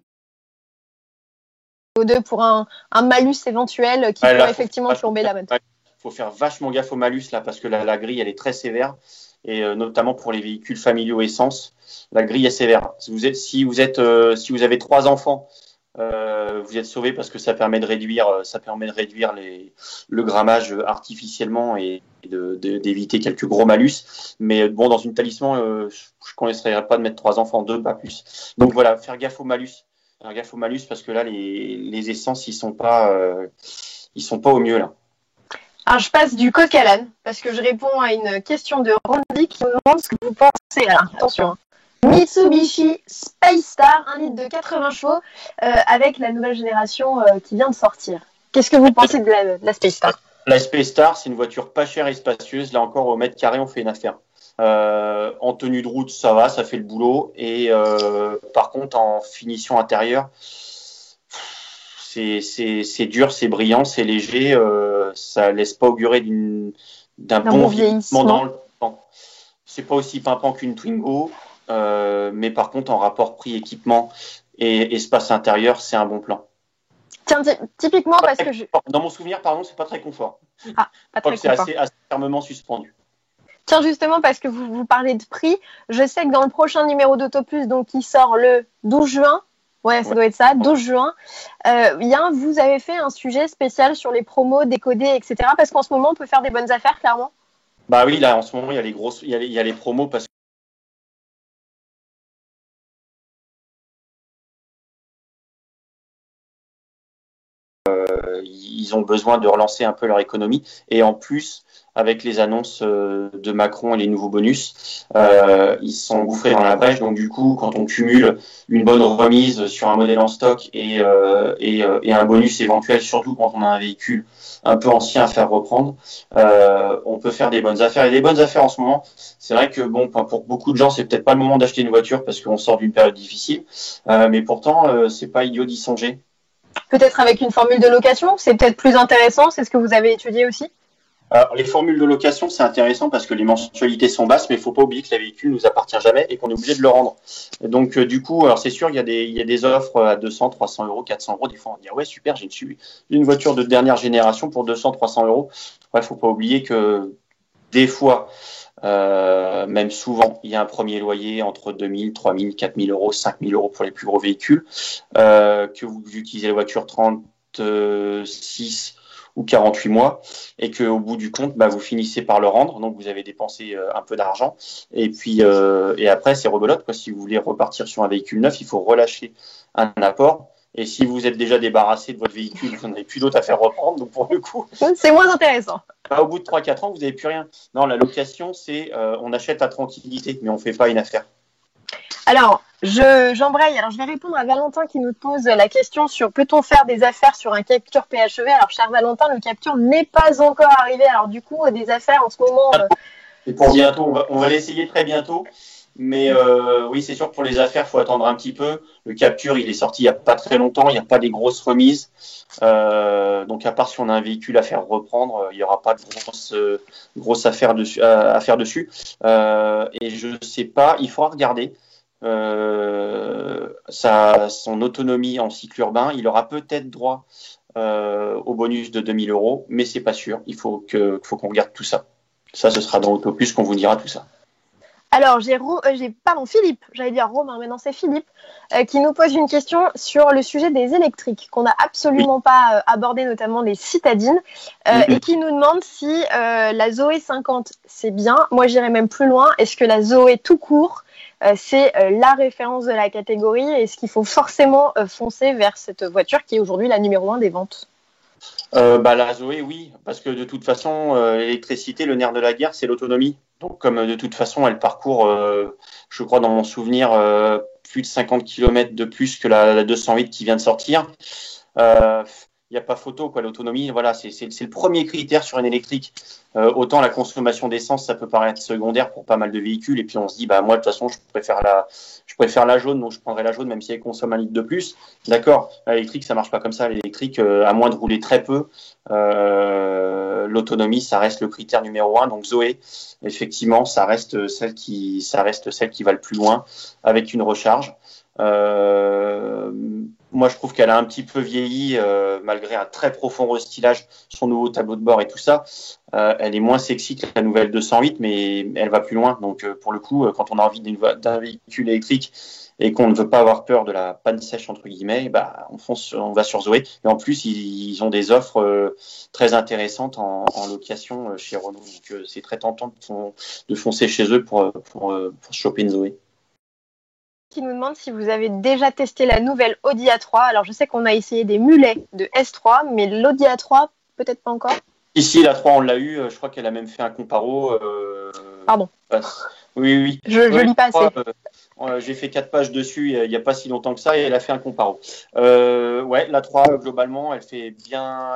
de pour un malus éventuel qui peut effectivement plomber la bonne. Il faut faire vachement gaffe au malus là parce que la grille, elle est très sévère. Et notamment pour les véhicules familiaux essence, la grille est sévère. Si vous avez 3 enfants, vous êtes sauvé parce que ça permet de réduire le grammage artificiellement et d'éviter quelques gros malus. Mais bon, dans une Talisman, je ne conseillerais pas de mettre 3 enfants, 2, pas plus. Donc voilà, faire gaffe au malus. Faire gaffe au malus parce que là, les essences, ils sont pas au mieux là. Alors, je passe du coq à l'âne parce que je réponds à une question de Randy qui me demande ce que vous pensez. Alors, attention. Mitsubishi Space Star, 1 litre de 80 chevaux avec la nouvelle génération qui vient de sortir. Qu'est-ce que vous pensez de la Space Star? La Space Star, c'est une voiture pas chère et spacieuse. Là encore, au mètre carré, on fait une affaire. En tenue de route, ça va, ça fait le boulot. Et par contre, en finition intérieure, c'est dur, c'est brillant, c'est léger, ça laisse pas augurer d'un bon vieillissement dans le temps. C'est pas aussi pimpant qu'une Twingo, mais par contre en rapport prix-équipement et espace intérieur, c'est un bon plan. Tiens, typiquement parce que dans mon souvenir, pardon, c'est pas très confort. Ah, pas très confort. C'est assez fermement suspendu. Tiens, justement, parce que vous parlez de prix, je sais que dans le prochain numéro d'Autoplus, donc qui sort le 12 juin, ouais, ça doit être ça, 12 juin, vous avez fait un sujet spécial sur les promos décodés, etc. Parce qu'en ce moment, on peut faire des bonnes affaires, clairement. Bah oui, là, en ce moment, il y a les promos parce que ils ont besoin de relancer un peu leur économie. Et en plus, avec les annonces de Macron et les nouveaux bonus. Ils se sont engouffrés dans la brèche, donc du coup, quand on cumule une bonne remise sur un modèle en stock et un bonus éventuel, surtout quand on a un véhicule un peu ancien à faire reprendre, on peut faire des bonnes affaires. Et des bonnes affaires en ce moment, c'est vrai que bon, pour beaucoup de gens, c'est peut-être pas le moment d'acheter une voiture parce qu'on sort d'une période difficile, mais pourtant, c'est pas idiot d'y songer. Peut-être avec une formule de location, c'est peut-être plus intéressant, c'est ce que vous avez étudié aussi? Alors, les formules de location, c'est intéressant parce que les mensualités sont basses, mais il ne faut pas oublier que le véhicule nous appartient jamais et qu'on est obligé de le rendre. Donc, du coup, alors c'est sûr, il y a des offres à 200, 300 euros, 400 euros. Des fois, on va dire, ouais, super, j'ai une voiture de dernière génération pour 200, 300 euros. Il ne faut pas oublier que des fois, même souvent, il y a un premier loyer entre 2000, 3000, 4000 euros, 5000 euros pour les plus gros véhicules, que vous utilisez la voiture 36 ou 48 mois, et qu'au bout du compte, vous finissez par le rendre, donc vous avez dépensé un peu d'argent, et puis et après c'est rebelote, quoi. Si vous voulez repartir sur un véhicule neuf, il faut relâcher un apport, et si vous êtes déjà débarrassé de votre véhicule, vous n'avez plus d'autre à faire reprendre, donc pour le coup, c'est moins intéressant. Au bout de 3-4 ans, vous n'avez plus rien. Non, la location, c'est on achète à tranquillité, mais on ne fait pas une affaire. Alors, j'embraye. Alors, je vais répondre à Valentin qui nous pose la question sur peut-on faire des affaires sur un Captur PHEV. Alors, cher Valentin, le Captur n'est pas encore arrivé. Alors, du coup, des affaires en ce moment. C'est pour bientôt. On va l'essayer très bientôt. Mais oui, c'est sûr que pour les affaires, il faut attendre un petit peu. Le Captur, il est sorti il n'y a pas très longtemps. Il n'y a pas des grosses remises. Donc, à part si on a un véhicule à faire reprendre, il n'y aura pas de grosses affaires à faire dessus. Et je ne sais pas, il faudra regarder. Son autonomie en cycle urbain, il aura peut-être droit au bonus de 2000 euros, mais c'est pas sûr. Il faut qu'on regarde tout ça. Ça, ce sera dans Autoplus qu'on vous dira tout ça. Alors, j'ai Philippe, j'allais dire Romain, mais non, c'est Philippe, qui nous pose une question sur le sujet des électriques, qu'on n'a absolument pas abordé, notamment les citadines, et qui nous demande si la Zoé 50, c'est bien. Moi, j'irais même plus loin. Est-ce que la Zoé tout court, c'est la référence de la catégorie? Est-ce qu'il faut forcément foncer vers cette voiture qui est aujourd'hui la numéro 1 des ventes? La Zoé, oui, parce que de toute façon, l'électricité, le nerf de la guerre, c'est l'autonomie. Donc, comme de toute façon, elle parcourt, je crois, dans mon souvenir, plus de 50 km de plus que la 208 qui vient de sortir. Il n'y a pas photo, quoi. L'autonomie, voilà, c'est le premier critère sur une électrique. Autant la consommation d'essence, ça peut paraître secondaire pour pas mal de véhicules, et puis on se dit, moi, de toute façon, je préfère la jaune, donc je prendrai la jaune, même si elle consomme 1 litre de plus. D'accord, l'électrique, ça marche pas comme ça. L'électrique, à moins de rouler très peu, l'autonomie, ça reste le critère numéro 1. Donc Zoé, effectivement, ça reste celle qui va le plus loin avec une recharge. Moi, je trouve qu'elle a un petit peu vieilli, malgré un très profond restylage, son nouveau tableau de bord et tout ça. Elle est moins sexy que la nouvelle 208, mais elle va plus loin. Donc, pour le coup, quand on a envie d'un véhicule électrique et qu'on ne veut pas avoir peur de la panne sèche, entre guillemets, on va sur Zoé. Et en plus, ils ont des offres très intéressantes en location chez Renault. Donc, c'est très tentant de foncer chez eux pour choper une Zoé. Qui nous demande si vous avez déjà testé la nouvelle Audi A3. Alors, je sais qu'on a essayé des mulets de S3, mais l'Audi A3, peut-être pas encore. Ici, la 3, on l'a eu. Je crois qu'elle a même fait un comparo. Pardon. Oui. Je lis pas assez. J'ai fait 4 pages dessus il n'y a pas si longtemps que ça et elle a fait un comparo. La 3, globalement, elle fait bien.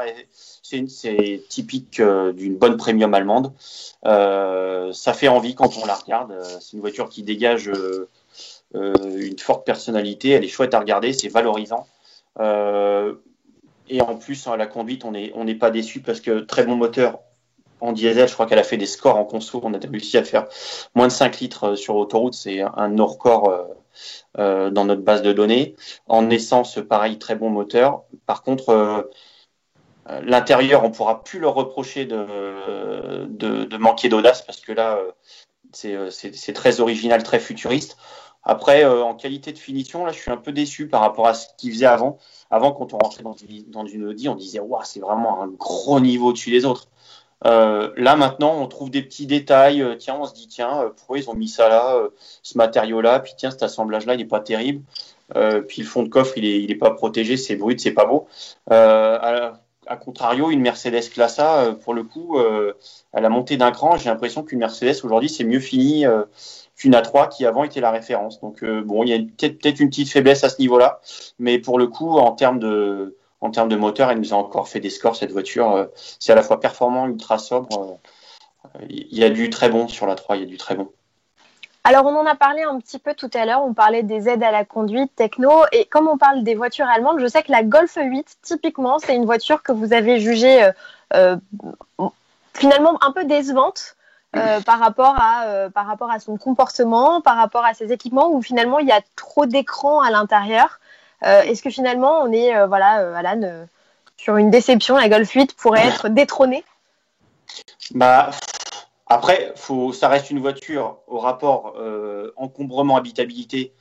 C'est typique d'une bonne premium allemande. Ça fait envie quand on la regarde. C'est une voiture qui dégage une forte personnalité. Elle est chouette à regarder. C'est valorisant. Et en plus, à la conduite, on n'est pas déçu parce que très bon moteur en diesel. Je crois qu'elle a fait des scores en conso. On a réussi à faire moins de 5 litres sur autoroute. C'est un de nos records dans notre base de données. En essence, pareil, très bon moteur. Par contre, l'intérieur, on ne pourra plus leur reprocher de manquer d'audace parce que là, c'est très original, très futuriste. Après, en qualité de finition, là, je suis un peu déçu par rapport à ce qu'ils faisaient avant. Avant, quand on rentrait dans une Audi, on disait waouh, c'est vraiment un gros niveau au-dessus des autres. Là, maintenant, on trouve des petits détails. On se dit pourquoi ils ont mis ça là, ce matériau-là. Puis tiens, cet assemblage-là, il n'est pas terrible. Puis le fond de coffre, il est pas protégé, c'est brut, c'est pas beau. à contrario, une Mercedes Classe A, pour le coup, elle a monté d'un cran. J'ai l'impression qu'une Mercedes aujourd'hui, c'est mieux fini qu'une A3 qui avant était la référence. Donc bon, il y a peut-être une petite faiblesse à ce niveau-là, mais pour le coup, en termes de moteur, elle nous a encore fait des scores cette voiture. C'est à la fois performant, ultra sobre. Il y a du très bon sur la 3, il y a du très bon. Alors, on en a parlé un petit peu tout à l'heure, on parlait des aides à la conduite, techno, et comme on parle des voitures allemandes, je sais que la Golf 8, typiquement, c'est une voiture que vous avez jugée finalement un peu décevante par rapport à son comportement, par rapport à ses équipements, où finalement il y a trop d'écrans à l'intérieur. Est-ce que finalement on est, Alan, sur une déception, la Golf 8 pourrait être détrônée? Bah, après, ça reste une voiture au rapport encombrement-habitabilité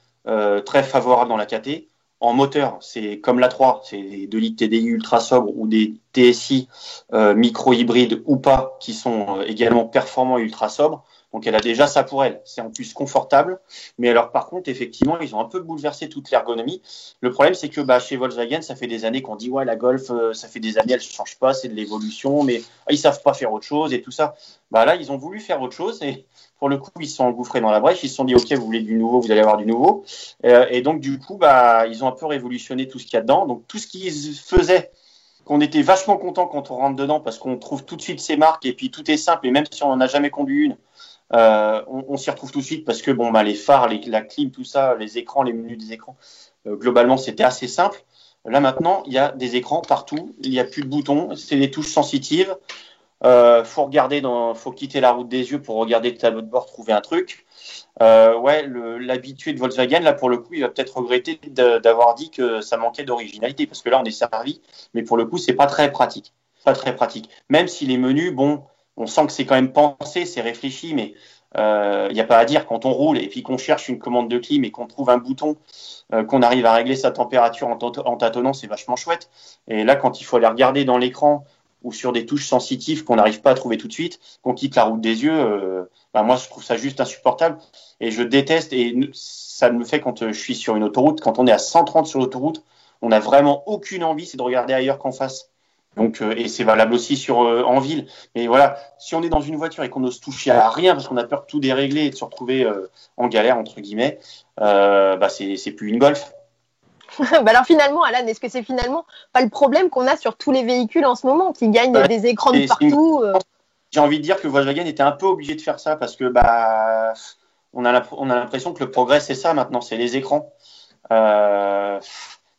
très favorable dans la KT. En moteur, c'est comme la 3, c'est des 2 litres TDI ultra sobres ou des TSI micro-hybrides ou pas qui sont également performants et ultra sobres. Donc elle a déjà ça pour elle. C'est en plus confortable. Mais alors par contre, effectivement, ils ont un peu bouleversé toute l'ergonomie. Le problème, c'est que chez Volkswagen, ça fait des années qu'on dit ouais, la Golf, ça fait des années, elle ne change pas, c'est de l'évolution, mais ils savent pas faire autre chose et tout ça. Là, ils ont voulu faire autre chose et pour le coup, ils se sont engouffrés dans la brèche. Ils se sont dit ok, vous voulez du nouveau, vous allez avoir du nouveau. Et donc du coup, ils ont un peu révolutionné tout ce qu'il y a dedans. Donc tout ce qu'ils faisaient, qu'on était vachement content quand on rentre dedans parce qu'on trouve tout de suite ces marques et puis tout est simple et même si on n'en a jamais conduit une, on s'y retrouve tout de suite parce que les phares, la clim, tout ça, les écrans, les menus des écrans, globalement c'était assez simple. Là maintenant, il y a des écrans partout, il n'y a plus de boutons, c'est des touches sensitives. Faut quitter la route des yeux pour regarder le tableau de bord, trouver un truc. L'habitué de Volkswagen, là pour le coup, il va peut-être regretter d'avoir dit que ça manquait d'originalité parce que là on est servi, mais pour le coup c'est pas très pratique, pas très pratique. Même si les menus, on sent que c'est quand même pensé, c'est réfléchi, mais il n'y a pas à dire quand on roule et puis qu'on cherche une commande de clim et qu'on trouve un bouton, qu'on arrive à régler sa température en tâtonnant, c'est vachement chouette. Et là, quand il faut aller regarder dans l'écran ou sur des touches sensitives qu'on n'arrive pas à trouver tout de suite, qu'on quitte la route des yeux, moi je trouve ça juste insupportable et je déteste et ça me fait quand je suis sur une autoroute, quand on est à 130 sur l'autoroute, on n'a vraiment aucune envie, c'est de regarder ailleurs qu'en face. Donc, et c'est valable aussi en ville. Mais voilà, si on est dans une voiture et qu'on n'ose toucher à rien parce qu'on a peur de tout dérégler et de se retrouver en galère, entre guillemets, c'est plus une Golf. Alors finalement, Alan, est-ce que c'est finalement pas le problème qu'on a sur tous les véhicules en ce moment qui gagnent des écrans de partout J'ai envie de dire que Volkswagen était un peu obligé de faire ça parce que on a l'impression que le progrès c'est ça maintenant, c'est les écrans.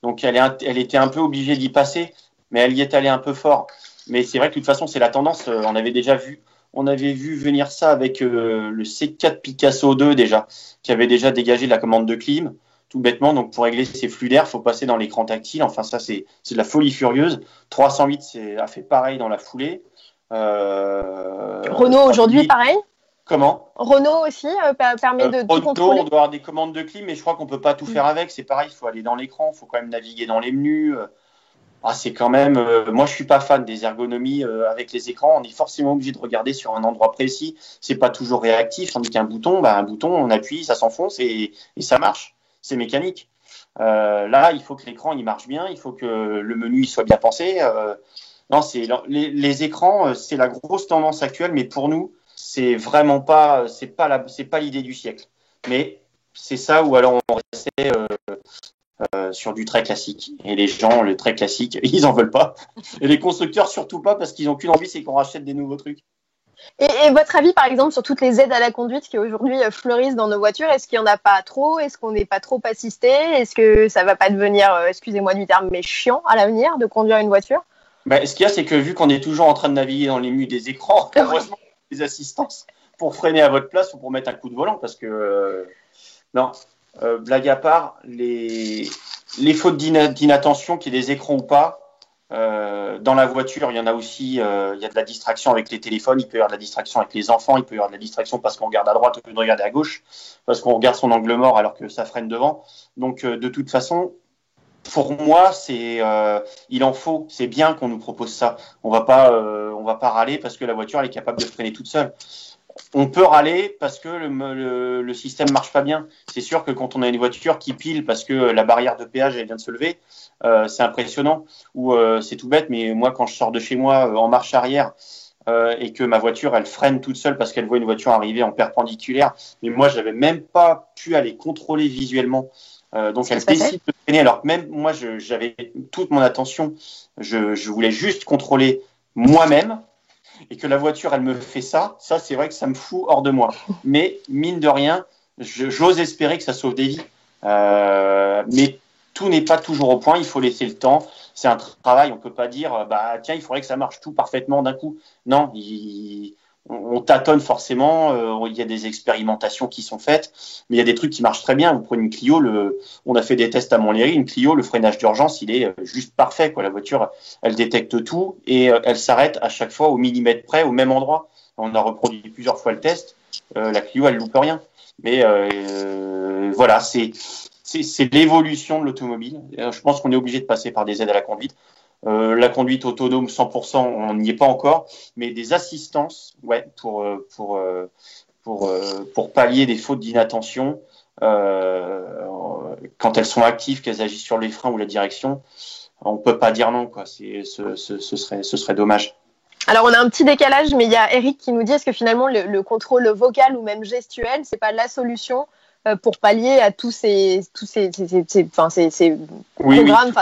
Donc elle était un peu obligée d'y passer, mais elle y est allée un peu fort. Mais c'est vrai que de toute façon c'est la tendance. On avait vu venir ça avec le C4 Picasso 2 déjà, qui avait déjà dégagé la commande de clim. Tout bêtement, donc pour régler ces flux d'air, il faut passer dans l'écran tactile. Enfin, ça, c'est de la folie furieuse. 308 a fait pareil dans la foulée. Renault aujourd'hui, pareil. Comment? Renault aussi permet de tout contrôler. On doit avoir des commandes de clim, mais je crois qu'on peut pas tout faire avec. C'est pareil, il faut aller dans l'écran, il faut quand même naviguer dans les menus. C'est quand même. Moi, je suis pas fan des ergonomies avec les écrans. On est forcément obligé de regarder sur un endroit précis. C'est pas toujours réactif. Tandis qu'un bouton, on appuie, ça s'enfonce et ça marche. C'est mécanique. Là, il faut que l'écran il marche bien, il faut que le menu il soit bien pensé. Non, les écrans, c'est la grosse tendance actuelle, mais pour nous, c'est vraiment pas, c'est pas l'idée du siècle. Mais c'est ça ou alors on restait sur du très classique. Et les gens, le très classique, ils en veulent pas. Et les constructeurs surtout pas parce qu'ils n'ont qu'une envie, c'est qu'on rachète des nouveaux trucs. Et votre avis, par exemple, sur toutes les aides à la conduite qui aujourd'hui fleurissent dans nos voitures, est-ce qu'il n'y en a pas trop? Est-ce qu'on n'est pas trop assisté? Est-ce que ça va pas devenir, excusez-moi du terme, mais chiant à l'avenir de conduire une voiture? Ce qu'il y a, c'est que vu qu'on est toujours en train de naviguer dans les menus des écrans, heureusement, des assistances pour freiner à votre place ou pour mettre un coup de volant, parce que blague à part, les fautes d'inattention, qu'il y ait des écrans ou pas, dans la voiture, il y en a aussi, il y a de la distraction avec les téléphones, il peut y avoir de la distraction avec les enfants, il peut y avoir de la distraction parce qu'on regarde à droite au lieu de regarder à gauche, parce qu'on regarde son angle mort alors que ça freine devant. Donc, de toute façon, pour moi, il en faut, c'est bien qu'on nous propose ça. On va pas râler parce que la voiture elle est capable de freiner toute seule. on peut râler parce que le système marche pas bien. C'est sûr que quand on a une voiture qui pile parce que la barrière de péage elle vient de se lever, c'est impressionnant. Ou c'est tout bête, mais moi quand je sors de chez moi en marche arrière et que ma voiture elle freine toute seule parce qu'elle voit une voiture arriver en perpendiculaire, mais moi j'avais même pas pu aller contrôler visuellement. Donc elle décide de freiner alors que même moi j'avais toute mon attention, je voulais juste contrôler moi-même. Et que la voiture, elle me fait ça c'est vrai que ça me fout hors de moi. Mais mine de rien, j'ose espérer que ça sauve des vies. Mais tout n'est pas toujours au point, il faut laisser le temps. C'est un travail, on peut pas dire, bah tiens, il faudrait que ça marche tout parfaitement d'un coup. Non, on tâtonne forcément, il y a des expérimentations qui sont faites, mais il y a des trucs qui marchent très bien. Vous prenez une Clio, on a fait des tests à Montlhéry, une Clio, le freinage d'urgence, il est juste parfait, quoi. La voiture, elle détecte tout et elle s'arrête à chaque fois au millimètre près, au même endroit. On a reproduit plusieurs fois le test. La Clio, elle loupe rien. Mais voilà, c'est l'évolution de l'automobile. Je pense qu'on est obligé de passer par des aides à la conduite. La conduite autonome 100%, on n'y est pas encore, mais des assistances, ouais, pour pallier des fautes d'inattention, quand elles sont actives, qu'elles agissent sur les freins ou la direction, on peut pas dire non, quoi. Ce serait dommage. Alors, on a un petit décalage, mais il y a Eric qui nous dit est-ce que finalement le contrôle vocal ou même gestuel, c'est pas la solution pour pallier à tous ces programmes,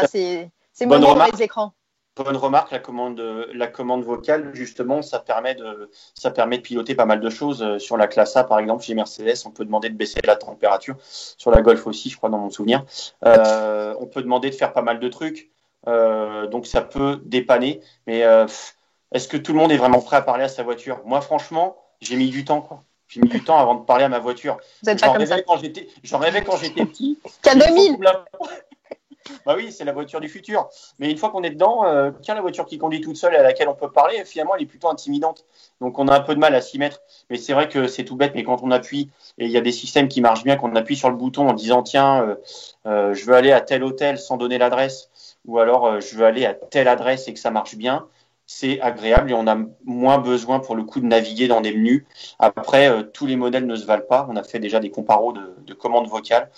ces moments dans les écrans. Bonne remarque, la commande vocale, justement, ça permet de piloter pas mal de choses. Sur la classe A, par exemple, chez Mercedes, on peut demander de baisser la température. Sur la Golf aussi, je crois, dans mon souvenir. On peut demander de faire pas mal de trucs. Donc, ça peut dépanner. Mais est-ce que tout le monde est vraiment prêt à parler à sa voiture? Moi, franchement, j'ai mis du temps, quoi. J'ai mis du temps avant de parler à ma voiture. J'en rêvais quand j'étais petit. Qu'à 2000. Bah oui, c'est la voiture du futur. Mais une fois qu'on est dedans, la voiture qui conduit toute seule et à laquelle on peut parler, finalement, elle est plutôt intimidante. Donc, on a un peu de mal à s'y mettre. Mais c'est vrai que c'est tout bête. Mais quand on appuie, et il y a des systèmes qui marchent bien, qu'on appuie sur le bouton en disant, tiens, je veux aller à tel hôtel sans donner l'adresse, ou alors je veux aller à telle adresse et que ça marche bien, c'est agréable et on a moins besoin pour le coup de naviguer dans des menus. Après, tous les modèles ne se valent pas. On a fait déjà des comparos de commandes vocales.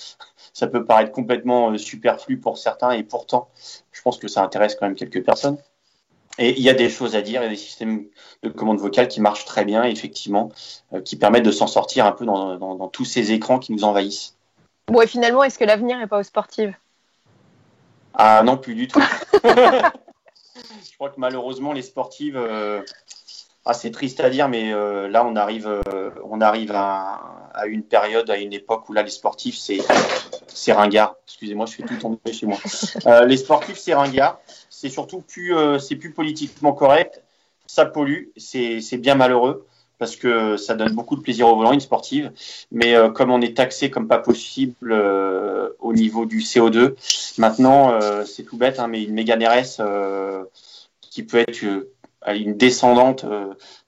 Ça peut paraître complètement superflu pour certains et pourtant, je pense que ça intéresse quand même quelques personnes. Et il y a des choses à dire, il y a des systèmes de commandes vocales qui marchent très bien, effectivement, qui permettent de s'en sortir un peu dans tous ces écrans qui nous envahissent. Bon, et finalement, est-ce que l'avenir n'est pas aux sportives? Ah non, plus du tout. Je crois que malheureusement, les sportives, c'est triste à dire, mais là, on arrive à une période, à une époque où là, les sportifs, c'est ringard. Excusez-moi, je fais tout tomber chez moi. Les sportifs, c'est ringard. C'est surtout c'est plus politiquement correct. Ça pollue. C'est bien malheureux parce que ça donne beaucoup de plaisir au volant, une sportive. Mais comme on est taxé comme pas possible au niveau du CO2, maintenant, c'est tout bête, hein, mais une Mégane RS qui peut être une descendante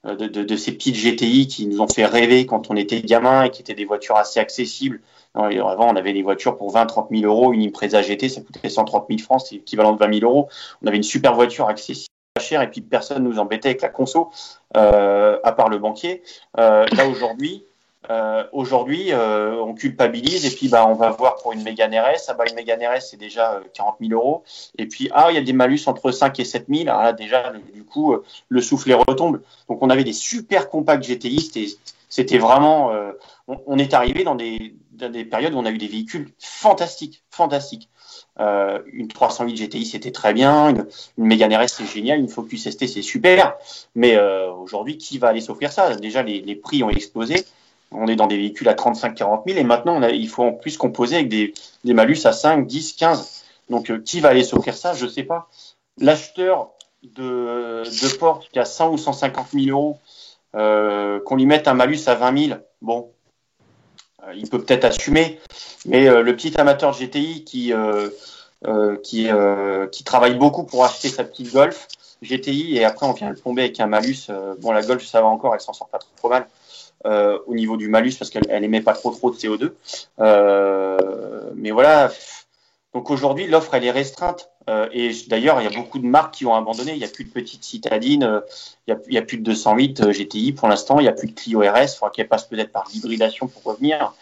de ces petites GTI qui nous ont fait rêver quand on était gamin et qui étaient des voitures assez accessibles. Avant, on avait des voitures pour 20-30 000 euros. Une Impreza GT, ça coûtait 130 000 francs, c'est équivalent de 20 000 euros. On avait une super voiture accessible, pas chère, et puis personne nous embêtait avec la conso, à part le banquier. Là, aujourd'hui, on culpabilise et puis on va voir pour une Mégane RS. Une Mégane RS, c'est déjà 40 000 euros. Et puis, il y a des malus entre 5 et 7 000. Alors là, déjà, du coup, le soufflet retombe. Donc, on avait des super compacts GTI. C'était vraiment... on est arrivé dans des périodes où on a eu des véhicules fantastiques. Une 308 GTI, c'était très bien. Une Mégane RS, c'est génial. Une Focus ST, c'est super. Mais aujourd'hui, qui va aller s'offrir ça? Déjà, les prix ont explosé. On est dans des véhicules à 35-40 000 et maintenant, il faut en plus composer avec des malus à 5, 10, 15. Donc, qui va aller s'offrir ça? Je ne sais pas. L'acheteur de Porsche qui a 100 ou 150 000 euros, qu'on lui mette un malus à 20 000, bon, il peut peut-être assumer. Mais le petit amateur de GTI qui travaille beaucoup pour acheter sa petite Golf GTI et après on vient le plomber avec un malus. La Golf, ça va encore, elle s'en sort pas trop mal. Au niveau du malus parce qu'elle émet pas trop de CO2. Mais voilà, Donc aujourd'hui, l'offre, elle est restreinte. Et d'ailleurs, il y a beaucoup de marques qui ont abandonné. Il n'y a plus de petites citadines, il y a plus de 208 GTI pour l'instant, il n'y a plus de Clio RS, il faudra qu'elle passe peut-être par l'hybridation pour revenir.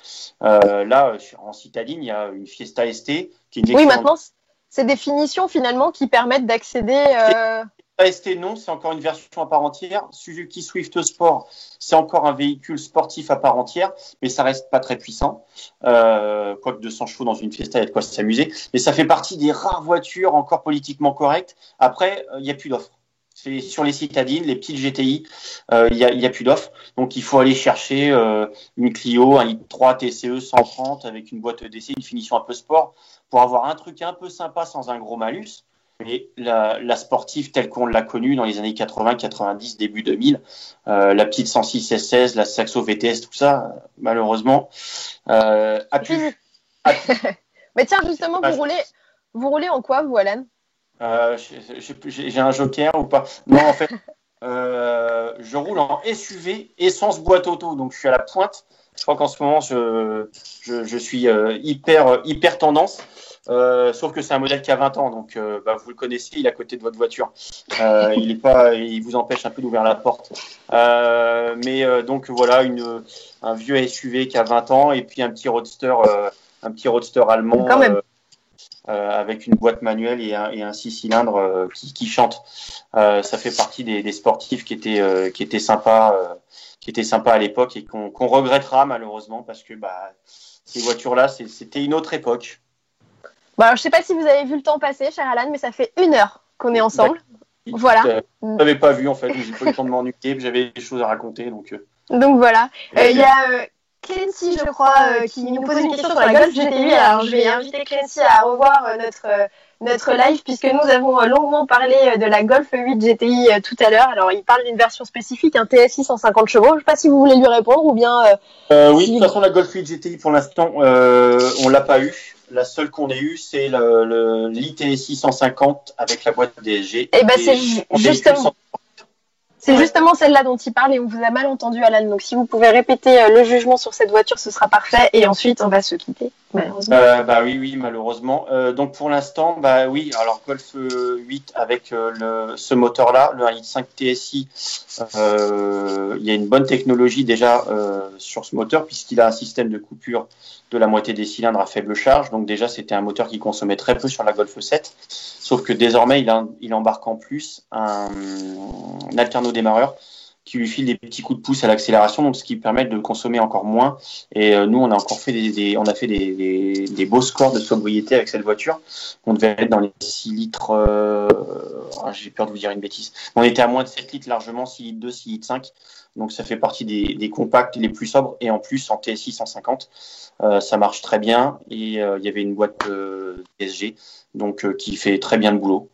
Là, en citadine, il y a une Fiesta ST qui est une Oui, maintenant, c'est des finitions finalement qui permettent d'accéder. ST, non, c'est encore une version à part entière. Suzuki Swift Sport, c'est encore un véhicule sportif à part entière, mais ça reste pas très puissant. Quoique 200 chevaux dans une Fiesta, il y a de quoi s'amuser. Mais ça fait partie des rares voitures encore politiquement correctes. Après, il n'y a plus d'offres. C'est sur les citadines, les petites GTI, il y a plus d'offres. Donc il faut aller chercher une Clio, un i3 TCE 130 avec une boîte d'essai, une finition un peu sport, pour avoir un truc un peu sympa sans un gros malus. Mais la sportive telle qu'on l'a connue dans les années 80, 90, début 2000, la petite 106 16, la Saxo VTS, tout ça, malheureusement, a pu. Mais tiens, justement, vous roulez en quoi, vous, Alan? J'ai un joker ou pas? Non, en fait, je roule en SUV, essence boîte auto, donc je suis à la pointe. Je crois qu'en ce moment, je suis hyper tendance. Sauf que c'est un modèle qui a 20 ans, donc vous le connaissez, il est à côté de votre voiture. Il vous empêche un peu d'ouvrir la porte. Donc voilà, un vieux SUV qui a 20 ans et puis un petit roadster allemand avec une boîte manuelle et un 6 cylindres qui chante. Ça fait partie des sportifs qui étaient sympas à l'époque et qu'on regrettera malheureusement parce que ces voitures-là, c'était une autre époque. Bon, alors, je ne sais pas si vous avez vu le temps passer, cher Alan, mais ça fait 1 heure qu'on est ensemble. Voilà. Je n'avais pas vu, en fait. J'ai pas eu le temps de m'ennuyer. J'avais des choses à raconter. Donc voilà. Il y a Clancy, je crois, qui nous pose une question sur la Golf GTI. Alors, je vais inviter Clancy à revoir notre live, puisque nous avons longuement parlé de la Golf 8 GTI tout à l'heure. Alors, il parle d'une version spécifique, un TSI 150 chevaux. Je ne sais pas si vous voulez lui répondre ou bien... oui, de toute façon, la Golf 8 GTI, pour l'instant, on ne l'a pas eu. La seule qu'on ait eue, c'est l'ITSI 150 avec la boîte DSG. Et c'est justement celle-là dont il parle et on vous a mal entendu, Alan. Donc, si vous pouvez répéter le jugement sur cette voiture, ce sera parfait. Et ensuite, on va se quitter, malheureusement. Oui, malheureusement. Donc, pour l'instant, oui. Alors, Golf 8 avec ce moteur-là, le 1.5 TSI, il y a une bonne technologie déjà sur ce moteur puisqu'il a un système de coupure de la moitié des cylindres à faible charge. Donc déjà, c'était un moteur qui consommait très peu sur la Golf 7. Sauf que désormais, il embarque en plus un alterno-démarreur qui lui file des petits coups de pouce à l'accélération, donc ce qui permet de consommer encore moins. Et nous, on a encore fait des beaux scores de sobriété avec cette voiture. On devait être dans les 6 litres. J'ai peur de vous dire une bêtise. On était à moins de 7 litres largement, 6 litres 2, 6 litres 5. Donc ça fait partie des compacts les plus sobres. Et en plus, en TSI 150, ça marche très bien. Et il y avait une boîte DSG qui fait très bien le boulot.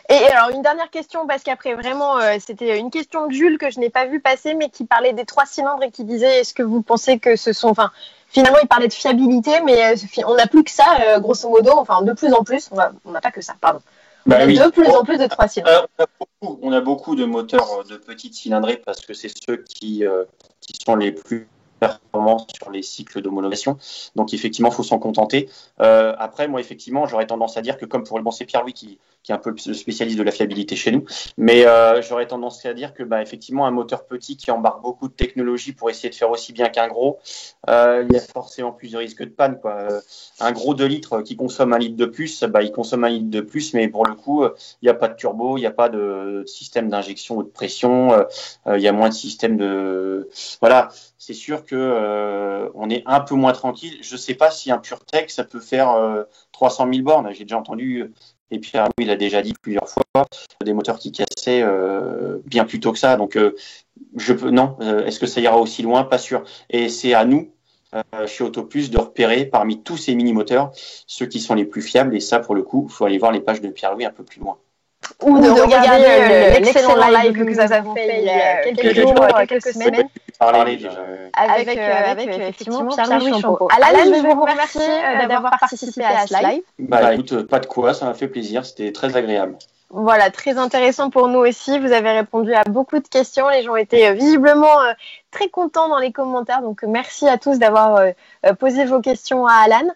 Et alors, une dernière question, parce qu'après, vraiment, c'était une question de Jules que je n'ai pas vu passer, mais qui parlait des 3 cylindres et qui disait, est-ce que vous pensez que ce sont... Enfin, finalement, il parlait de fiabilité, mais on n'a plus que ça, grosso modo. Enfin, de plus en plus, on n'a pas que ça, pardon. De plus en plus de 3 cylindres. On a beaucoup de moteurs de petite cylindrée parce que c'est ceux qui sont les plus performants sur les cycles d'homologation. Donc, effectivement, il faut s'en contenter. Après, moi, effectivement, j'aurais tendance à dire que comme pour le c'est Pierre-Louis qui est un peu le spécialiste de la fiabilité chez nous, mais j'aurais tendance à dire que, effectivement, un moteur petit qui embarque beaucoup de technologie pour essayer de faire aussi bien qu'un gros, il y a forcément plus de risques de panne, quoi. Un gros 2 litres qui consomme 1 litre de plus, il consomme 1 litre de plus, mais pour le coup, il n'y a pas de turbo, il n'y a pas de système d'injection ou de pression, il y a moins de système de... Voilà. C'est sûr que on est un peu moins tranquille. Je ne sais pas si un PureTech, ça peut faire 300 000 bornes. J'ai déjà entendu, et Pierre, il a déjà dit plusieurs fois, des moteurs qui cassaient bien plus tôt que ça. Donc, non. Est-ce que ça ira aussi loin? Pas sûr. Et c'est à nous, chez Autoplus, de repérer parmi tous ces mini-moteurs ceux qui sont les plus fiables. Et ça, pour le coup, il faut aller voir les pages de Pierre-Louis un peu plus loin. Ou de regarder l'excellent live que nous avons fait il y a quelques jours, quelques semaines. Avec effectivement Pierre-Louis Champeau. Alan, je vais vous remercier d'avoir participé à ce live. Écoute, pas de quoi, ça m'a fait plaisir, c'était très agréable. Voilà, très intéressant pour nous aussi. Vous avez répondu à beaucoup de questions. Les gens étaient visiblement très contents dans les commentaires. Donc, merci à tous d'avoir posé vos questions à Alan.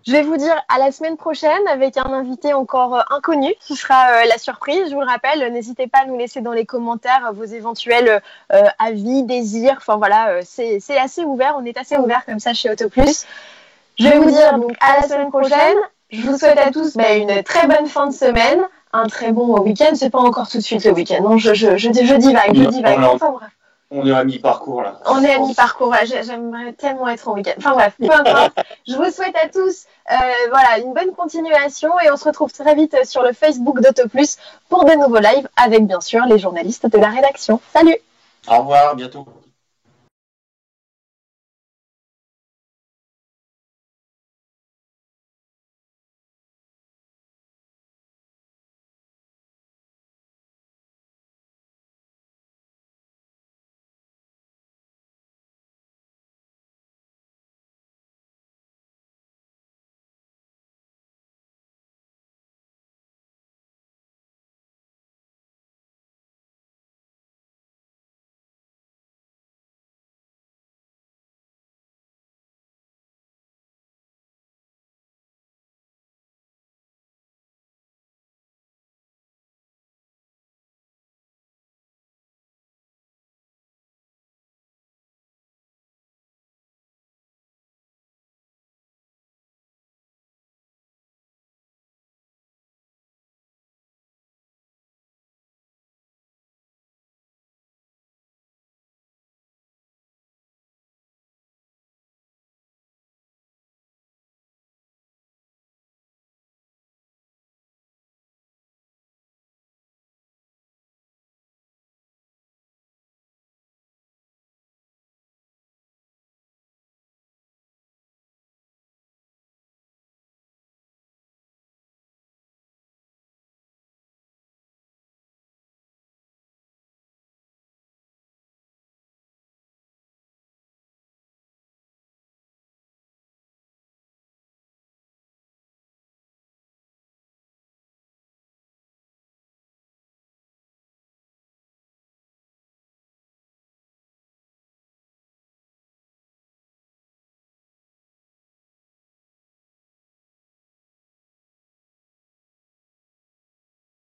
Je vais vous dire à la semaine prochaine avec un invité encore inconnu. Ce sera la surprise. Je vous le rappelle, n'hésitez pas à nous laisser dans les commentaires vos éventuels avis, désirs. Enfin voilà, c'est assez ouvert. On est assez ouvert comme ça chez Autoplus. Je vais vous dire donc à la semaine prochaine. Je vous souhaite à tous une très bonne fin de semaine, un très bon week-end. C'est pas encore tout de suite le week-end. Non, je divague. Enfin bref. On est à mi-parcours là. On est à mi-parcours. J'aimerais tellement être en week-end. Enfin bref, peu importe. Je vous souhaite à tous une bonne continuation et on se retrouve très vite sur le Facebook d'Autoplus pour de nouveaux lives avec bien sûr les journalistes de la rédaction. Salut! Au revoir, à bientôt.